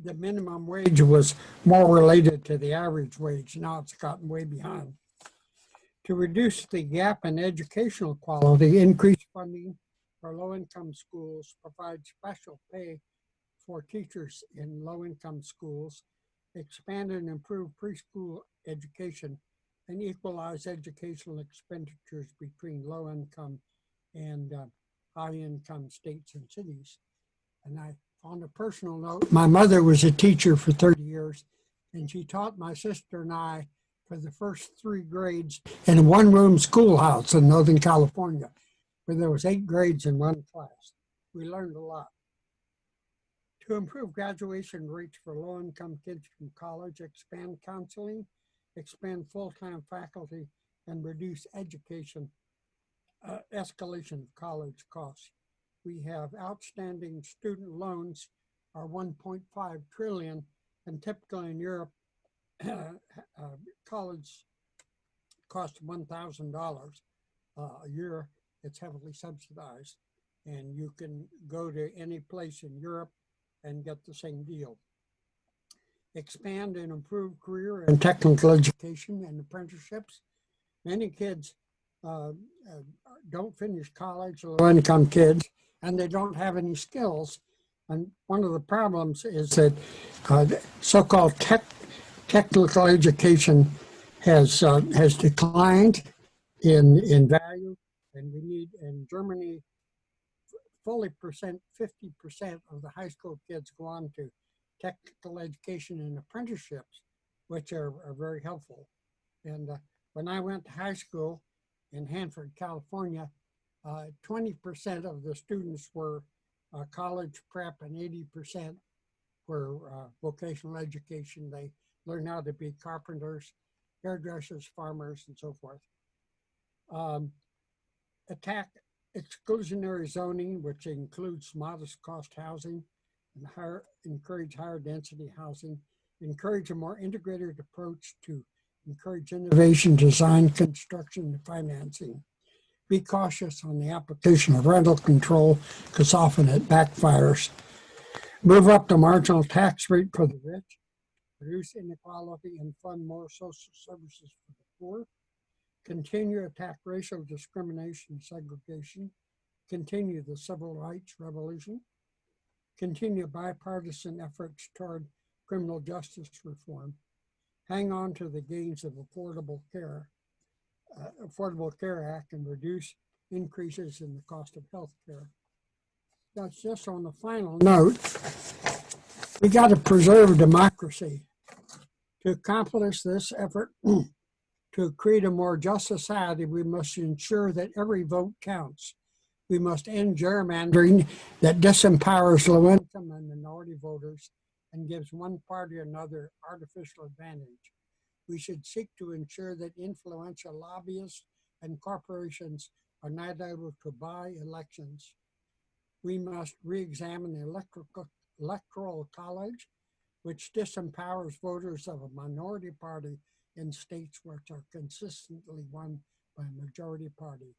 the minimum wage was more related to the average wage. Now it's gotten way behind. To reduce the gap in educational quality, increase funding for low-income schools, provide special pay for teachers in low-income schools, expand and improve preschool education, and equalize educational expenditures between low-income and high-income states and cities. And on a personal note, my mother was a teacher for 30 years, and she taught my sister and I for the first 3 grades in a one-room schoolhouse in Northern California, where there was 8 grades in one class. We learned a lot. To improve graduation rates for low-income kids from college, expand counseling, expand full-time faculty, and reduce escalation of college costs. We have outstanding student loans are 1.5 trillion, and typically in Europe, college costs $1,000 a year. It's heavily subsidized, and you can go to any place in Europe and get the same deal. Expand and improve career and technical education and apprenticeships. Many kids don't finish college, low-income kids, and they don't have any skills. And one of the problems is that so-called technical education has declined in value, and we need in Germany 50% of the high school kids go on to technical education and apprenticeships, which are very helpful. And when I went to high school in Hanford, California, 20% of the students were college prep and 80% were vocational education. They learn how to be carpenters, hairdressers, farmers, and so forth. Attack exclusionary zoning, which includes modest cost housing, and encourage higher density housing, encourage a more integrated approach to encourage innovation, design, construction, and financing. Be cautious on the application of rental control because often it backfires. Move up the marginal tax rate for the rich, reduce inequality, and fund more social services for the poor. Continue to attack racial discrimination and segregation. Continue the civil rights revolution. Continue bipartisan efforts toward criminal justice reform. Hang on to the gains of Affordable Care Act and reduce increases in the cost of health care. That's just on the final note. We got to preserve democracy. To accomplish this effort, to create a more just society, we must ensure that every vote counts. We must end gerrymandering that disempowers low-income strengthen the minority voters and gives one party or another artificial advantage. We should seek to ensure that influential lobbyists and corporations are not able to buy elections. We must re-examine the electoral college, which disempowers voters of a minority party in states which are consistently won by a majority party.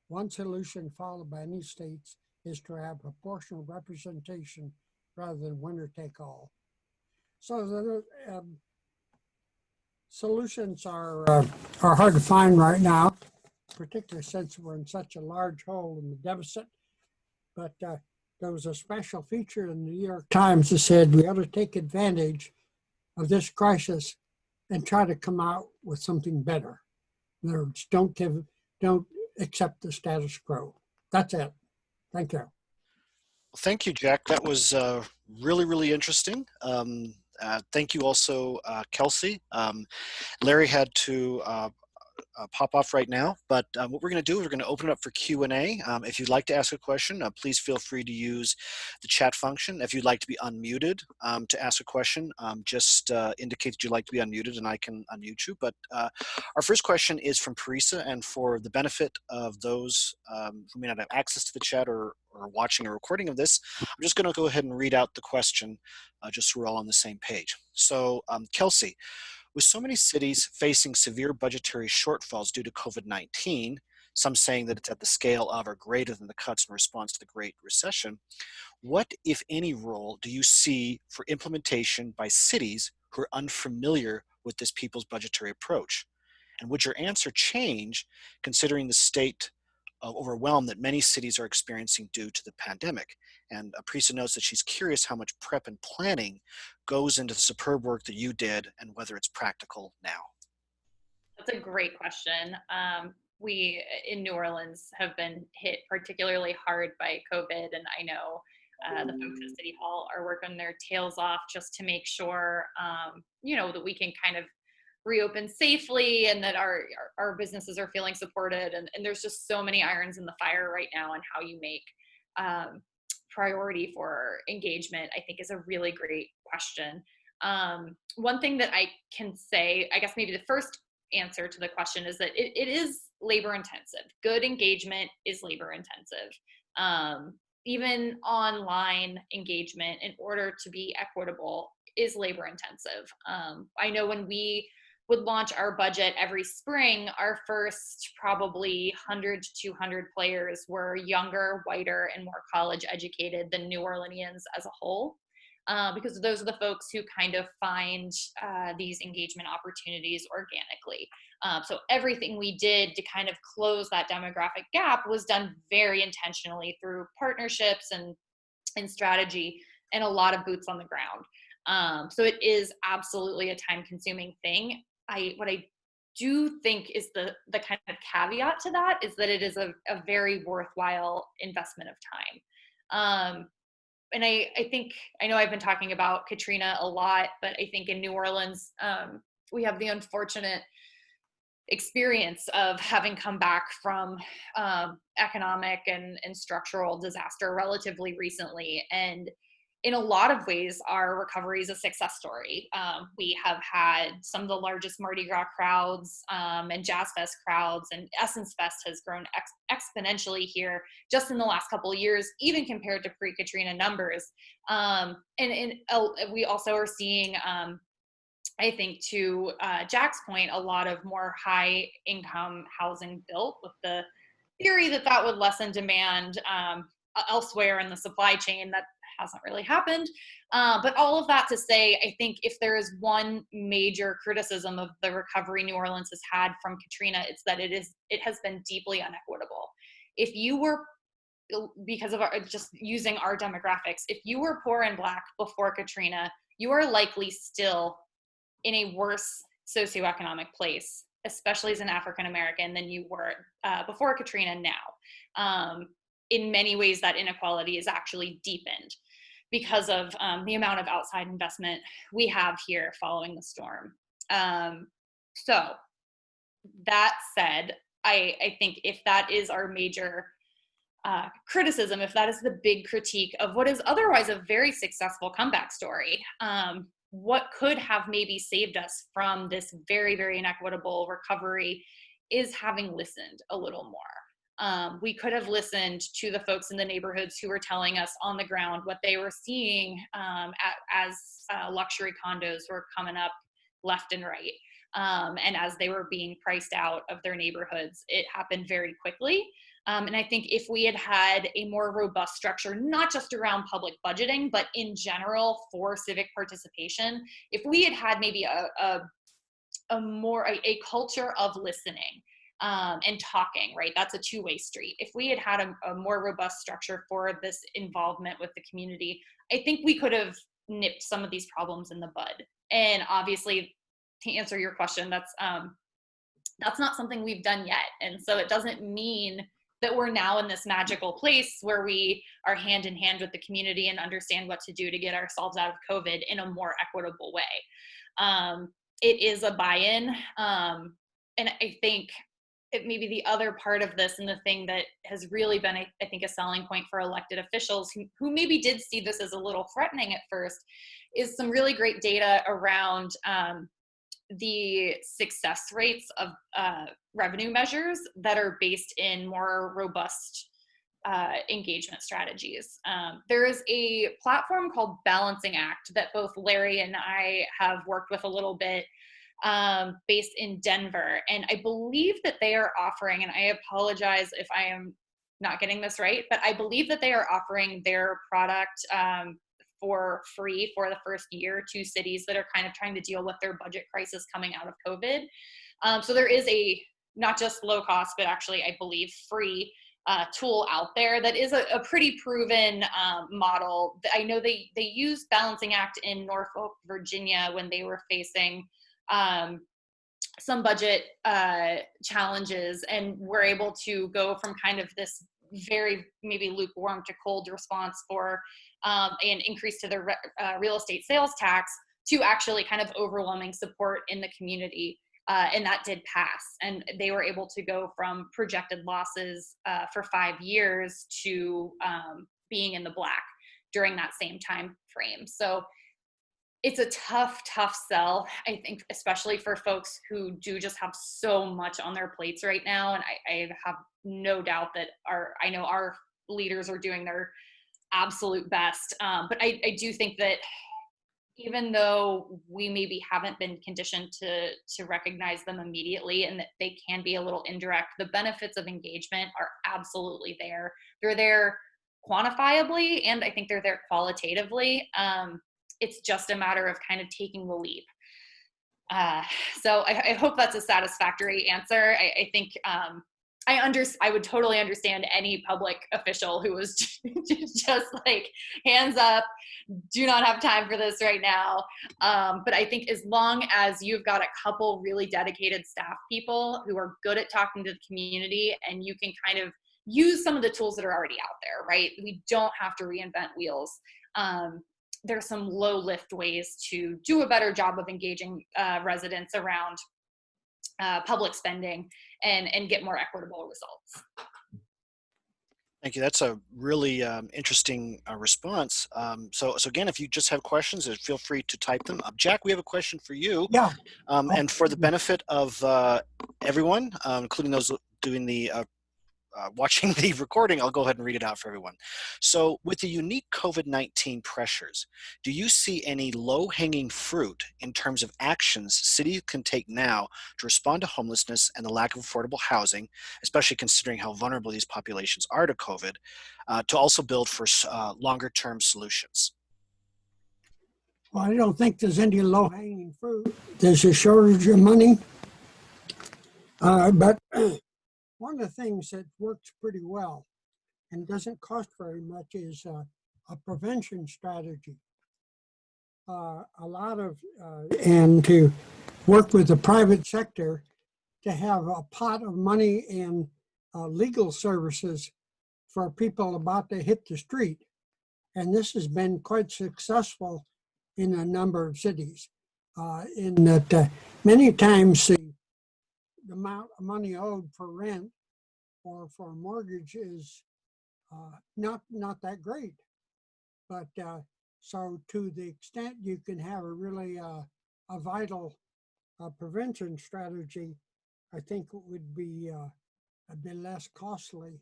One solution followed by any states is to have proportional representation rather than winner take all. So the solutions are hard to find right now, particularly since we're in such a large hole in the deficit. But there was a special feature in the New York Times that said we ought to take advantage of this crisis and try to come out with something better. In other words, don't accept the status quo. That's it. Thank you. Thank you, Jack. That was really, really interesting. Thank you also, Kelsey. Larry had to pop off right now, but what we're going to do is we're going to open it up for Q&A. If you'd like to ask a question, please feel free to use the chat function. If you'd like to be unmuted to ask a question, just indicate that you'd like to be unmuted and I can unmute you. But our first question is from Parisa, and for the benefit of those who may not have access to the chat or watching a recording of this, I'm just going to go ahead and read out the question just so we're all on the same page. So Kelsey, with so many cities facing severe budgetary shortfalls due to COVID-19, some saying that it's at the scale of or greater than the cuts in response to the Great Recession, what, if any, role do you see for implementation by cities who are unfamiliar with this people's budgetary approach? And would your answer change considering the state of overwhelm that many cities are experiencing due to the pandemic? And Aprisa notes that she's curious how much prep and planning goes into the superb work that you did and whether it's practical now. That's a great question. We in New Orleans have been hit particularly hard by COVID, and I know the folks at City Hall are working their tails off just to make sure, that we can kind of reopen safely and that our businesses are feeling supported. And there's just so many irons in the fire right now, and how you make priority for engagement, I think, is a really great question. One thing that I can say, I guess maybe the first answer to the question is that it is labor intensive. Good engagement is labor intensive. Even online engagement, in order to be equitable, is labor intensive. I know when we would launch our budget every spring, our first probably 100 to 200 players were younger, whiter, and more college educated than New Orleanians as a whole, because those are the folks who kind of find these engagement opportunities organically. So everything we did to kind of close that demographic gap was done very intentionally through partnerships and strategy and a lot of boots on the ground. So it is absolutely a time-consuming thing. What I do think is the kind of caveat to that is that it is a very worthwhile investment of time. And I think, I know I've been talking about Katrina a lot, but I think in New Orleans, we have the unfortunate experience of having come back from economic and structural disaster relatively recently. And in a lot of ways, our recovery is a success story. We have had some of the largest Mardi Gras crowds and Jazz Fest crowds, and Essence Fest has grown exponentially here just in the last couple of years, even compared to pre-Katrina numbers. And we also are seeing, I think, to Jack's point, a lot of more high income housing built, with the theory that that would lessen demand elsewhere in the supply chain. That hasn't really happened. But all of that to say, I think if there is one major criticism of the recovery New Orleans has had from Katrina, it's that it has been deeply unequitable. If you were, because of just using our demographics, if you were poor and Black before Katrina, you are likely still in a worse socioeconomic place, especially as an African American, than you were before Katrina now. In many ways, that inequality is actually deepened because of the amount of outside investment we have here following the storm. So that said, I think if that is our major criticism, if that is the big critique of what is otherwise a very successful comeback story. What could have maybe saved us from this very, very inequitable recovery is having listened a little more. We could have listened to the folks in the neighborhoods who were telling us on the ground what they were seeing as luxury condos were coming up left and right. And as they were being priced out of their neighborhoods, it happened very quickly. And I think if we had had a more robust structure, not just around public budgeting, but in general for civic participation, if we had had maybe a culture of listening and talking, right? That's a two-way street. If we had had a more robust structure for this involvement with the community, I think we could have nipped some of these problems in the bud. And obviously, to answer your question, that's not something we've done yet. And so it doesn't mean that we're now in this magical place where we are hand in hand with the community and understand what to do to get ourselves out of COVID in a more equitable way. It is a buy-in. And I think maybe the other part of this, and the thing that has really been, I think, a selling point for elected officials who maybe did see this as a little threatening at first, is some really great data around the success rates of revenue measures that are based in more robust engagement strategies. There is a platform called Balancing Act that both Larry and I have worked with a little bit, based in Denver. And I believe that they are offering, and I apologize if I am not getting this right, but I believe that they are offering their product for free for the first year to cities that are kind of trying to deal with their budget crisis coming out of COVID. So there is a not just low cost, but actually I believe free tool out there that is a pretty proven model. I know they used Balancing Act in Norfolk, Virginia when they were facing some budget challenges, and were able to go from kind of this very maybe lukewarm to cold response for an increase to the real estate sales tax to actually kind of overwhelming support in the community. And that did pass. And they were able to go from projected losses for 5 years to being in the black during that same time frame. So it's a tough sell, I think, especially for folks who do just have so much on their plates right now. And I have no doubt that I know our leaders are doing their absolute best. But I do think that even though we maybe haven't been conditioned to recognize them immediately, and that they can be a little indirect, the benefits of engagement are absolutely there. They're there quantifiably, and I think they're there qualitatively. It's just a matter of kind of taking the leap. So I hope that's a satisfactory answer. I think I would totally understand any public official who was just like, hands up, do not have time for this right now. But I think as long as you've got a couple really dedicated staff people who are good at talking to the community, and you can kind of use some of the tools that are already out there, right? We don't have to reinvent wheels. There's some low lift ways to do a better job of engaging residents around public spending and get more equitable results. Thank you. That's a really interesting response. So again, if you just have questions, feel free to type them up. Jack, we have a question for you. Yeah. And for the benefit of everyone, including those doing the watching the recording, I'll go ahead and read it out for everyone. So with the unique COVID-19 pressures, do you see any low-hanging fruit in terms of actions cities can take now to respond to homelessness and the lack of affordable housing, especially considering how vulnerable these populations are to COVID, to also build for longer-term solutions? Well, I don't think there's any low-hanging fruit. There's a shortage of money. But one of the things that works pretty well and doesn't cost very much is a prevention strategy. And to work with the private sector to have a pot of money and legal services for people about to hit the street. And this has been quite successful in a number of cities, in that many times the amount of money owed for rent or for a mortgage is not that great. But so to the extent you can have a really a vital prevention strategy, I think it would be a bit less costly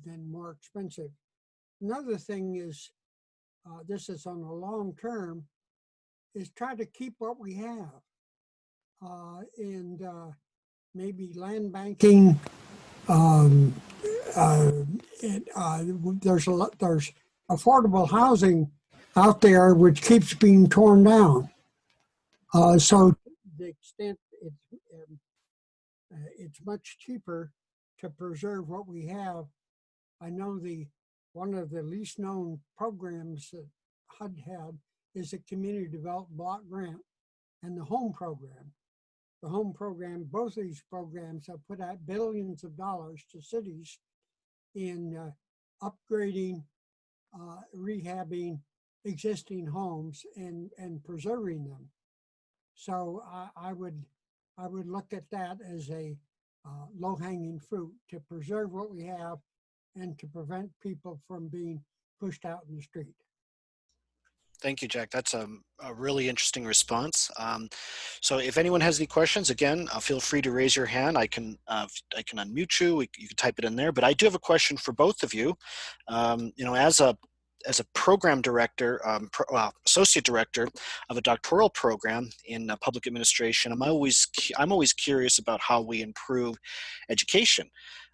than more expensive. Another thing is, this is on the long term, is try to keep what we have. And maybe land banking. There's affordable housing out there which keeps being torn down. So to the extent it's much cheaper to preserve what we have. I know one of the least known programs that HUD had is the Community Development Block Grant and the Home Program. The Home Program, both of these programs have put out billions of dollars to cities in upgrading, rehabbing existing homes and preserving them. So I would look at that as a low-hanging fruit to preserve what we have and to prevent people from being pushed out in the street. Thank you, Jack. That's a really interesting response. So if anyone has any questions, again, feel free to raise your hand. I can unmute you. You can type it in there. But I do have a question for both of you. As a program director, associate director of a doctoral program in public administration, I'm always curious about how we improve education,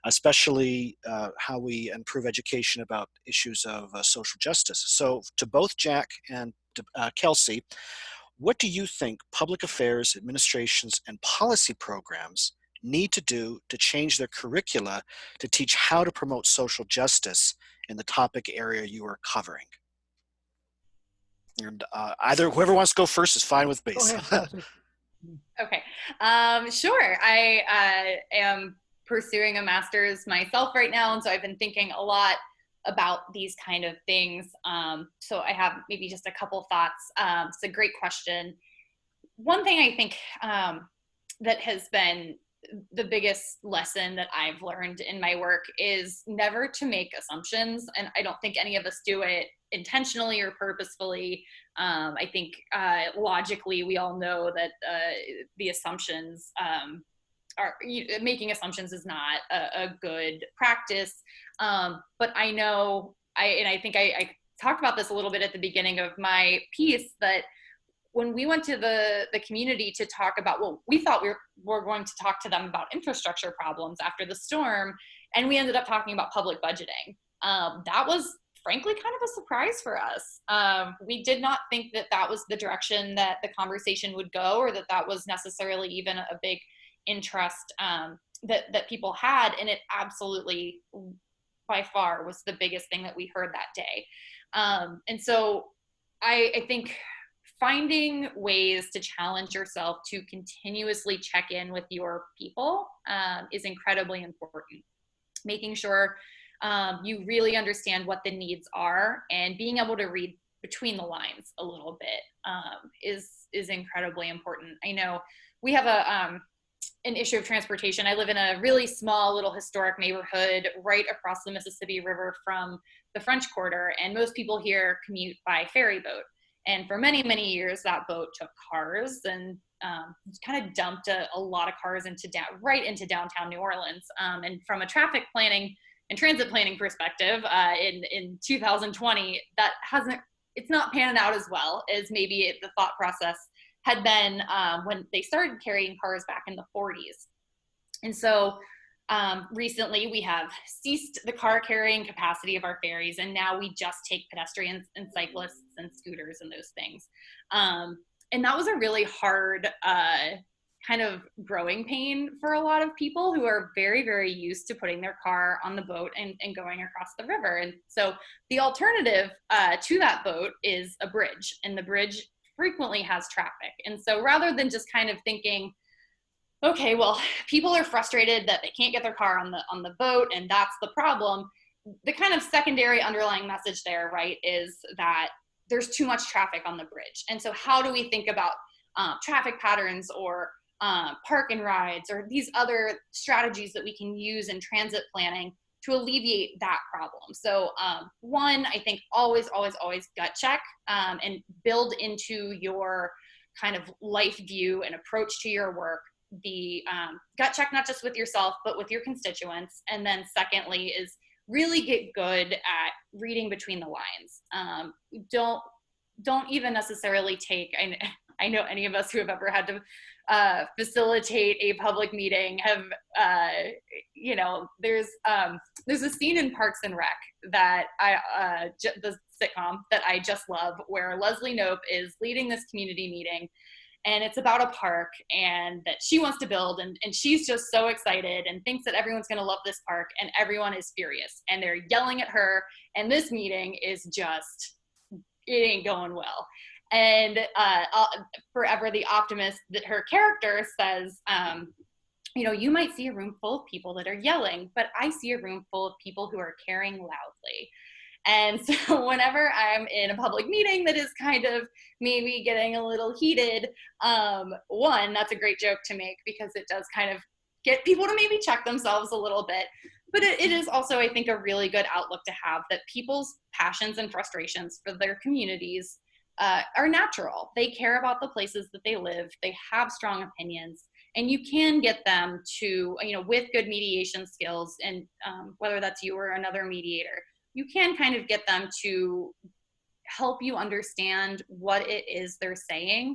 especially how we improve education about issues of social justice. So to both Jack and to, Kelsey, what do you think public affairs administrations and policy programs need to do to change their curricula to teach how to promote social justice in the topic area you are covering? And either whoever wants to go first is fine with me. Go ahead, Kelsey. Okay, sure. I am pursuing a master's myself right now, and so I've been thinking a lot about these kind of things. So I have maybe just a couple thoughts. It's a great question. One thing I think that has been the biggest lesson that I've learned in my work is never to make assumptions. And I don't think any of us do it intentionally or purposefully. I think logically, we all know that the assumptions making assumptions is not a good practice. But I know, I think I talked about this a little bit at the beginning of my piece, that when we went to the community to talk about, well, we thought we were going to talk to them about infrastructure problems after the storm, and we ended up talking about public budgeting. That was frankly kind of a surprise for us. We did not think that that was the direction that the conversation would go, or that that was necessarily even a big interest that people had, and it absolutely, by far, was the biggest thing that we heard that day. And so I think finding ways to challenge yourself to continuously check in with your people is incredibly important. Making sure you really understand what the needs are, and being able to read between the lines a little bit is incredibly important. I know we have an issue of transportation. I live in a really small little historic neighborhood right across the Mississippi River from the French Quarter, and most people here commute by ferry boat. And for many, many years, that boat took cars and kind of dumped a lot of cars right into downtown New Orleans. And from a traffic planning and transit planning perspective, in 2020, it's not panning out as well as maybe the thought process had been when they started carrying cars back in the 40s. And so recently we have ceased the car carrying capacity of our ferries, and now we just take pedestrians and cyclists and scooters and those things. And that was a really hard kind of growing pain for a lot of people who are very, very used to putting their car on the boat and going across the river. And so the alternative to that boat is a bridge, and the bridge frequently has traffic. And so rather than just kind of thinking, okay, well, people are frustrated that they can't get their car on the boat, and that's the problem, the kind of secondary underlying message there, right, is that there's too much traffic on the bridge. And so how do we think about traffic patterns or park and rides or these other strategies that we can use in transit planning alleviate that problem. So one, I think always gut check and build into your kind of life view and approach to your work the gut check, not just with yourself, but with your constituents. And then secondly is really get good at reading between the lines. Don't even necessarily take, I know any of us who have ever had to facilitate a public meeting have, there's a scene in Parks and Rec that the sitcom that I just love, where Leslie Knope is leading this community meeting, and it's about a park and that she wants to build, and she's just so excited and thinks that everyone's going to love this park, and everyone is furious and they're yelling at her, and this meeting is just, it ain't going well. And Forever the Optimist, that her character says, you might see a room full of people that are yelling, but I see a room full of people who are caring loudly. And so whenever I'm in a public meeting that is kind of maybe getting a little heated, one, that's a great joke to make because it does kind of get people to maybe check themselves a little bit. But it is also, I think, a really good outlook to have, that people's passions and frustrations for their communities are natural. They care about the places that they live. They have strong opinions. And you can get them to, with good mediation skills, and whether that's you or another mediator, you can kind of get them to help you understand what it is they're saying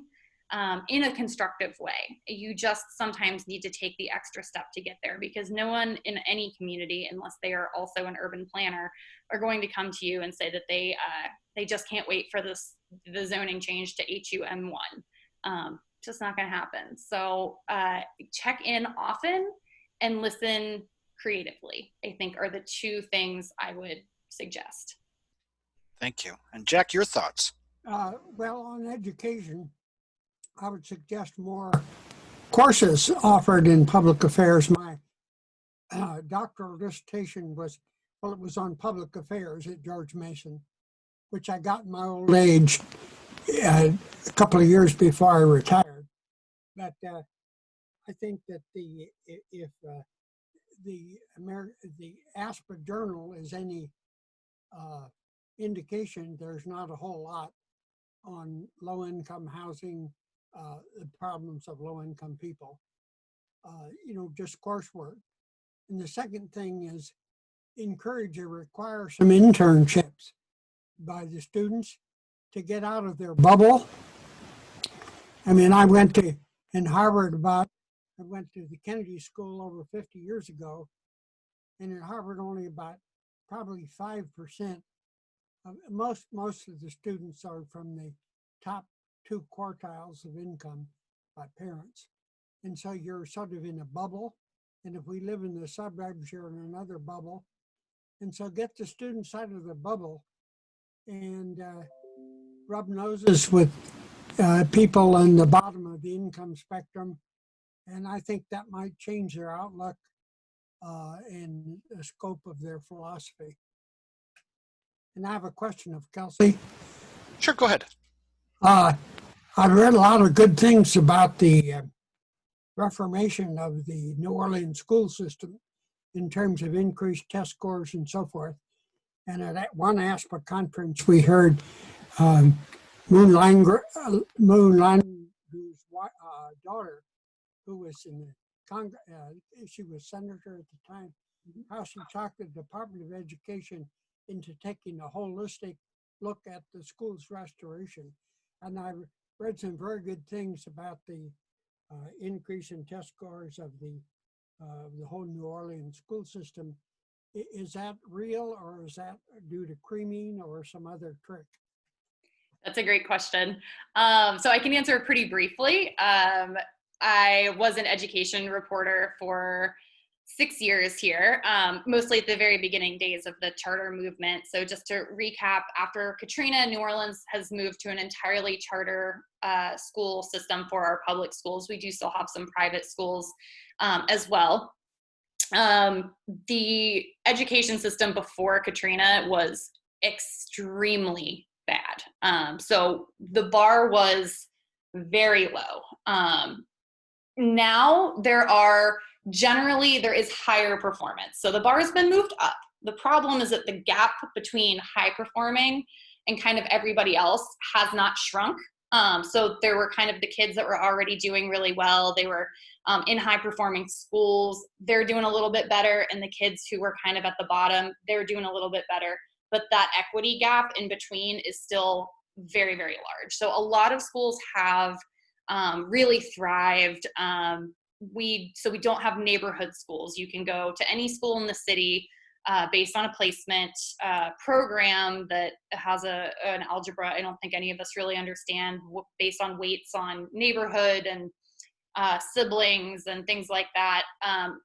in a constructive way. You just sometimes need to take the extra step to get there, because no one in any community, unless they are also an urban planner, are going to come to you and say that they just can't wait for the zoning change to HUM1. Just not going to happen. So check in often and listen creatively, I think, are the two things I would suggest. Thank you. And Jack, your thoughts? Well, on education, I would suggest more courses offered in public affairs. My doctoral dissertation was on public affairs at George Mason, which I got in my old age a couple of years before I retired. But I think that if the ASPA journal is any indication, there's not a whole lot on low-income housing, the problems of low-income people, just coursework. And the second thing is encourage or require some internships by the students to get out of their bubble. I mean, I went to the Kennedy School over 50 years ago, and at Harvard only about probably 5% of most of the students are from the top 2 quartiles of income by parents. And so you're sort of in a bubble. And if we live in the suburbs, you're in another bubble. And so get the students out of the bubble and rub noses with people on the bottom of the income spectrum. And I think that might change their outlook and the scope of their philosophy. And I have a question of Kelsey. Sure, go ahead. I've read a lot of good things about the reformation of the New Orleans school system in terms of increased test scores and so forth. And at one ASPA conference, we heard Moon Langu's daughter, who was in the Congress, she was senator at the time, how she talked the Department of Education into taking a holistic look at the school's restoration. And I read some very good things about the increase in test scores of the whole New Orleans school system. Is that real, or is that due to creaming or some other trick? That's a great question. So I can answer pretty briefly. I was an education reporter for 6 years here, mostly at the very beginning days of the charter movement. So just to recap, after Katrina, New Orleans has moved to an entirely charter school system for our public schools. We do still have some private schools as well. The education system before Katrina was extremely bad. So the bar was very low. now there is higher performance. So the bar has been moved up. The problem is that the gap between high performing and kind of everybody else has not shrunk. So there were kind of the kids that were already doing really well. They were in high performing schools. They're doing a little bit better. And the kids who were kind of at the bottom, they're doing a little bit better. But that equity gap in between is still very, very large. So a lot of schools have really thrived. We don't have neighborhood schools. You can go to any school in the city based on a placement program that has an algebra I don't think any of us really understand, based on weights on neighborhood and siblings and things like that.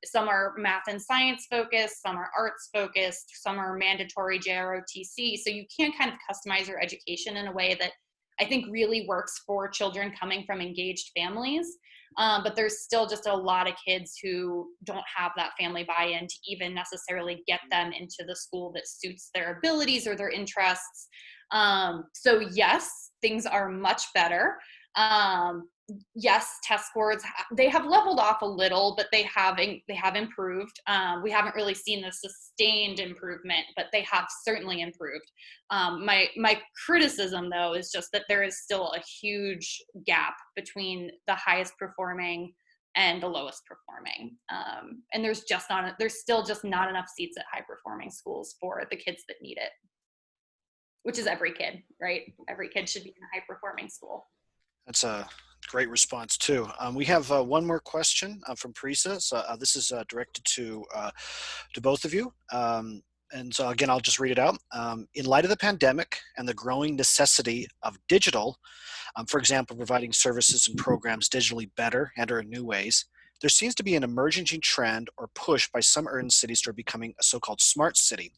Some are math and science focused, some are arts focused, some are mandatory JROTC. So you can kind of customize your education in a way that I think really works for children coming from engaged families. But there's still just a lot of kids who don't have that family buy-in to even necessarily get them into the school that suits their abilities or their interests. So yes, things are much better. Yes, test scores, they have leveled off a little, but they have improved. We haven't really seen the sustained improvement, but they have certainly improved. My criticism, though, is just that there is still a huge gap between the highest performing and the lowest performing. And there's still just not enough seats at high performing schools for the kids that need it, which is every kid, right? Every kid should be in a high performing school. That's a great response too. We have one more question from Parisa. So this is directed to both of you. And so again, I'll just read it out. In light of the pandemic and the growing necessity of digital, for example, providing services and programs digitally better and or in new ways, there seems to be an emerging trend or push by some urban cities toward becoming a so-called smart city.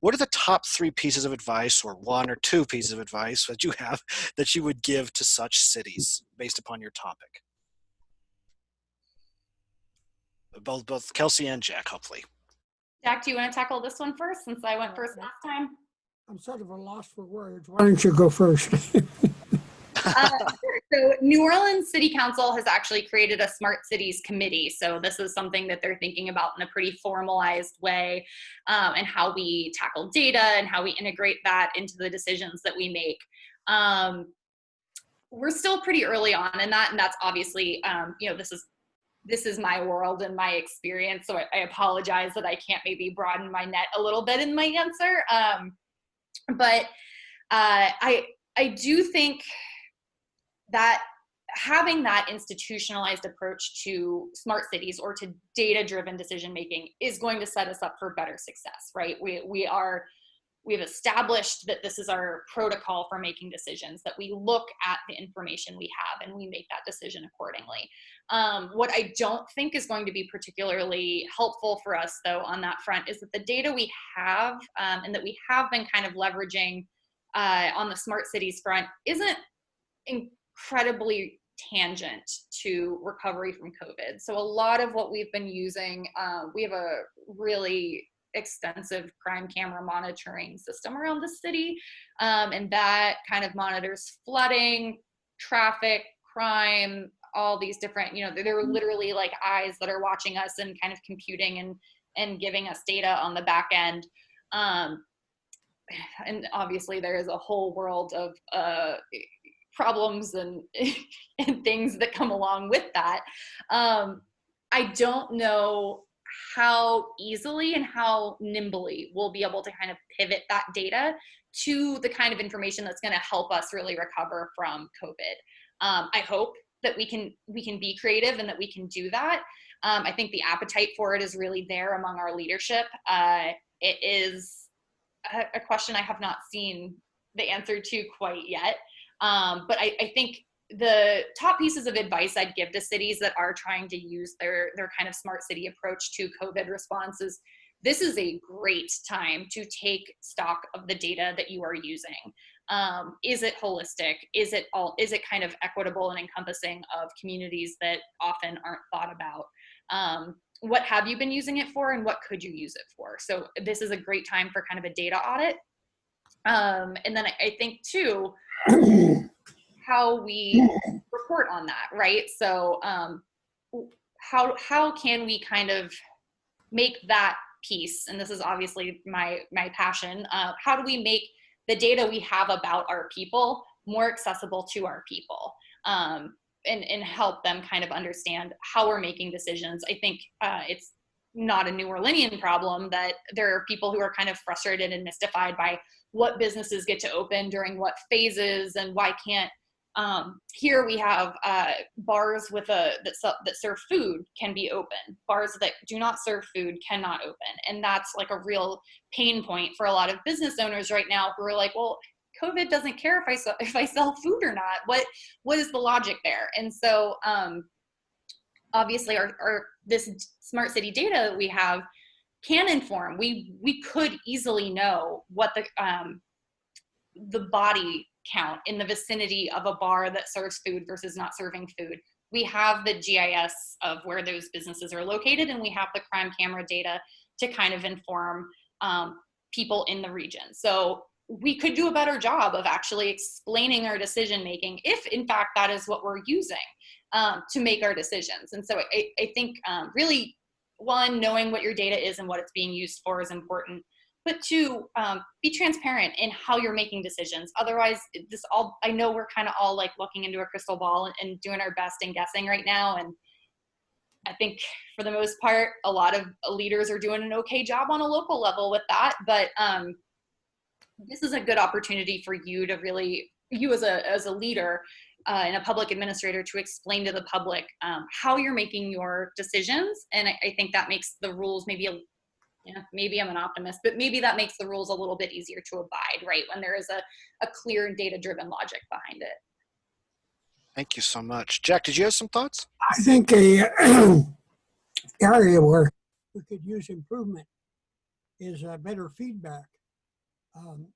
What are the top 3 pieces of advice, or 1 or 2 pieces of advice that you have that you would give to such cities based upon your topic? Both Kelsey and Jack, hopefully. Jack, do you want to tackle this one first, since I went first last time? I'm sort of a loss for words. Why don't you go first? So New Orleans City Council has actually created a Smart Cities Committee. So this is something that they're thinking about in a pretty formalized way, and how we tackle data and how we integrate that into the decisions that we make. We're still pretty early on in that, and that's obviously, this is my world and my experience. So I apologize that I can't maybe broaden my net a little bit in my answer. But I do think that having that institutionalized approach to smart cities or to data-driven decision-making is going to set us up for better success, right? We've established that this is our protocol for making decisions, that we look at the information we have and we make that decision accordingly. What I don't think is going to be particularly helpful for us, though, on that front is that the data we have and that we have been kind of leveraging on the smart cities front isn't incredibly tangent to recovery from COVID. So a lot of what we've been using, we have a really extensive crime camera monitoring system around the city, and that kind of monitors flooding, traffic, crime, all these different, there are literally like eyes that are watching us and kind of computing and giving us data on the back end. And obviously there is a whole world of problems and and things that come along with that. I don't know how easily and how nimbly we'll be able to kind of pivot that data to the kind of information that's going to help us really recover from COVID. I hope that we can be creative and that we can do that. I think the appetite for it is really there among our leadership. It is a question I have not seen the answer to quite yet. But I think the top pieces of advice I'd give to cities that are trying to use their kind of smart city approach to COVID responses, this is a great time to take stock of the data that you are using. Is it holistic? Is it kind of equitable and encompassing of communities that often aren't thought about? What have you been using it for, and what could you use it for? So this is a great time for kind of a data audit. And then I think too, how we report on that, right? So how can we kind of make that piece, and this is obviously my passion, how do we make the data we have about our people more accessible to our people, and help them kind of understand how we're making decisions. I think it's not a New Orleanian problem that there are people who are kind of frustrated and mystified by what businesses get to open during what phases and why can't. Here we have bars with that serve food can be open. Bars that do not serve food cannot open. And that's like a real pain point for a lot of business owners right now who are like, well, COVID doesn't care if I sell food or not. What is the logic there? And so obviously our this smart city data that we have can inform. We could easily know what the body count in the vicinity of a bar that serves food versus not serving food. We have the GIS of where those businesses are located, and we have the crime camera data to kind of inform people in the region. So we could do a better job of actually explaining our decision making if in fact that is what we're using to make our decisions. And so I think really, one, knowing what your data is and what it's being used for is important. But two, be transparent in how you're making decisions. Otherwise, I know we're kind of all like looking into a crystal ball and doing our best and guessing right now. And I think for the most part, a lot of leaders are doing an okay job on a local level with that. But this is a good opportunity for you to really, you as a leader and a public administrator, to explain to the public how you're making your decisions. And I think that makes the rules maybe maybe I'm an optimist, but maybe that makes the rules a little bit easier to abide, right? When there is a clear and data-driven logic behind it. Thank you so much. Jack, did you have some thoughts? I think a area where we could use improvement is better feedback.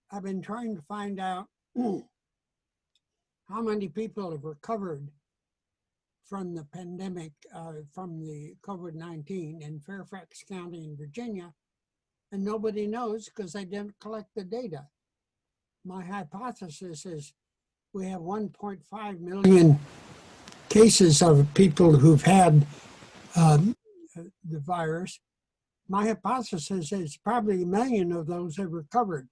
I've been trying to find out how many people have recovered from the pandemic, from the COVID-19 in Fairfax County in Virginia, and nobody knows because they didn't collect the data. My hypothesis is we have 1.5 million cases of people who've had the virus. My hypothesis is probably 1 million of those have recovered,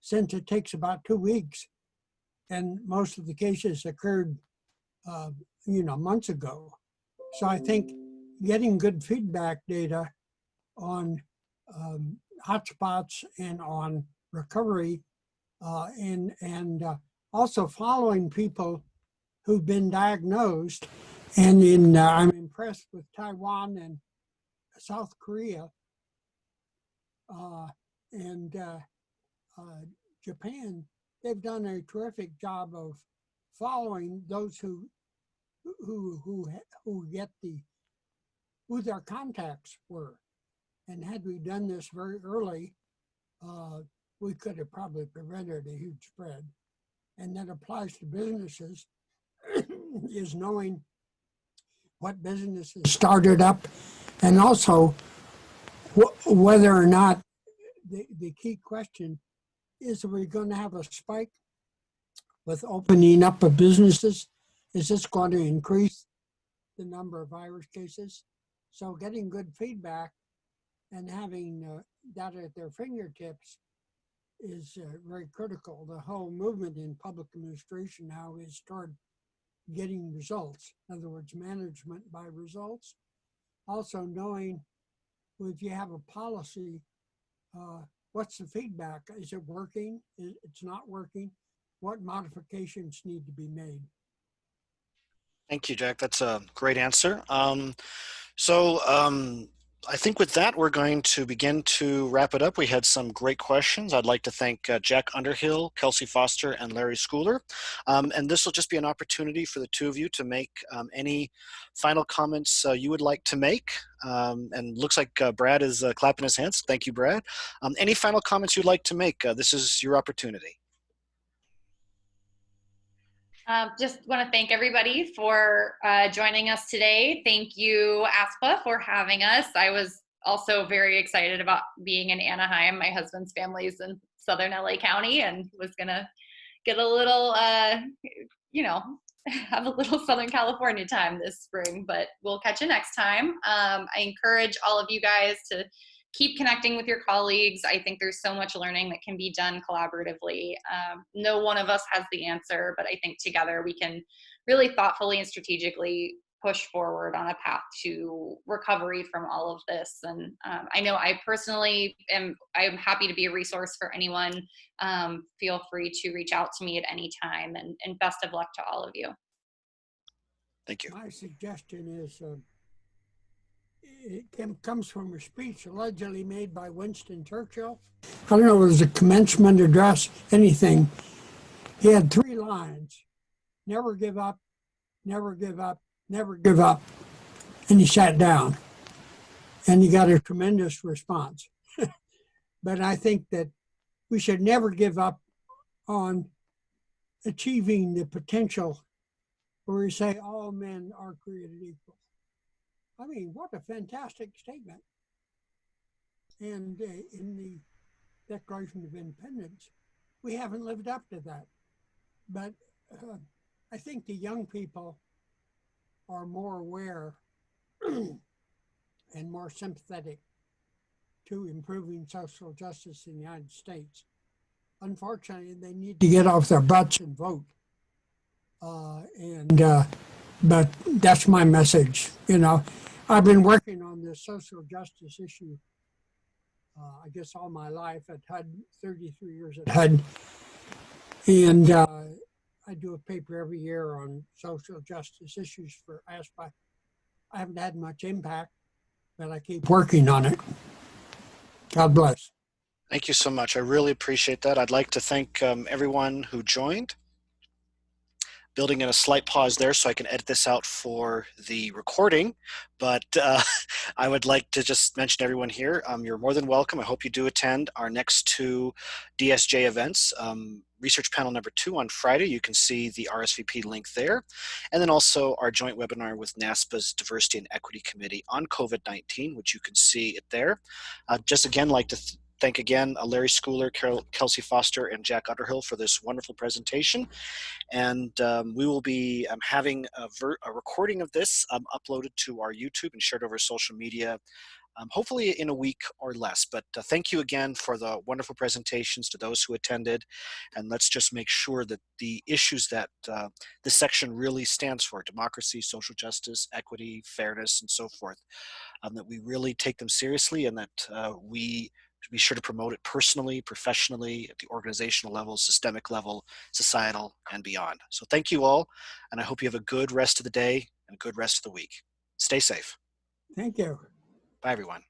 since it takes about 2 weeks. And most of the cases occurred months ago. So I think getting good feedback data on hotspots and on recovery and also following people who've been diagnosed. And I'm impressed with Taiwan and South Korea and Japan. They've done a terrific job of following those who get who their contacts were. And had we done this very early, we could have probably prevented a huge spread. And that applies to businesses, is knowing what businesses started up, and also whether or not the key question is, are we going to have a spike with opening up of businesses? Is this going to increase the number of virus cases? So getting good feedback and having data at their fingertips is very critical. The whole movement in public administration now is toward getting results. In other words, management by results. Also knowing if you have a policy, what's the feedback? Is it working? It's not working? What modifications need to be made? Thank you, Jack. That's a great answer. I think with that, we're going to begin to wrap it up. We had some great questions. I'd like to thank Jack Underhill, Kelsey Foster, and Larry Schooler. And this will just be an opportunity for the two of you to make any final comments you would like to make. And looks like Brad is clapping his hands. Thank you, Brad. Any final comments you'd like to make? This is your opportunity. Just want to thank everybody for joining us today. Thank you, ASPA, for having us. I was also very excited about being in Anaheim. My husband's family's in Southern LA County, and was going to get a little, have a little Southern California time this spring, but we'll catch you next time. I encourage all of you guys to keep connecting with your colleagues. I think there's so much learning that can be done collaboratively. No one of us has the answer, but I think together we can really thoughtfully and strategically push forward on a path to recovery from all of this. And I know I personally I'm happy to be a resource for anyone. Feel free to reach out to me at any time, and best of luck to all of you. Thank you. My suggestion is comes from a speech allegedly made by Winston Churchill. I don't know if it was a commencement address, anything. He had 3 lines: never give up, never give up, never give up. And he sat down and he got a tremendous response. But I think that we should never give up on achieving the potential where we say all men are created equal. I mean, what a fantastic statement. And in the Declaration of Independence, we haven't lived up to that. But I think the young people are more aware and more sympathetic to improving social justice in the United States. Unfortunately, they need to get off their butts and vote. But that's my message. You know, I've been working on this social justice issue, I guess all my life at HUD, 33 years at HUD. And I do a paper every year on social justice issues for ASPA. I haven't had much impact, but I keep working on it. God bless. Thank you so much. I really appreciate that. I'd like to thank everyone who joined. Building in a slight pause there so I can edit this out for the recording, but I would like to just mention everyone here, you're more than welcome. I hope you do attend our next 2 DSJ events. Research panel number 2 on Friday, you can see the RSVP link there. And then also our joint webinar with NASPA's Diversity and Equity Committee on COVID-19, which you can see it there. Just again, like to thank again Larry Schooler, Kelsey Foster, and Jack Underhill for this wonderful presentation. And we will be having a recording of this uploaded to our YouTube and shared over social media, hopefully in a week or less. But thank you again for the wonderful presentations to those who attended. And let's just make sure that the issues that this section really stands for, democracy, social justice, equity, fairness, and so forth, that we really take them seriously, and that we be sure to promote it personally, professionally, at the organizational level, systemic level, societal, and beyond. So thank you all, and I hope you have a good rest of the day and a good rest of the week. Stay safe. Thank you. Bye, everyone.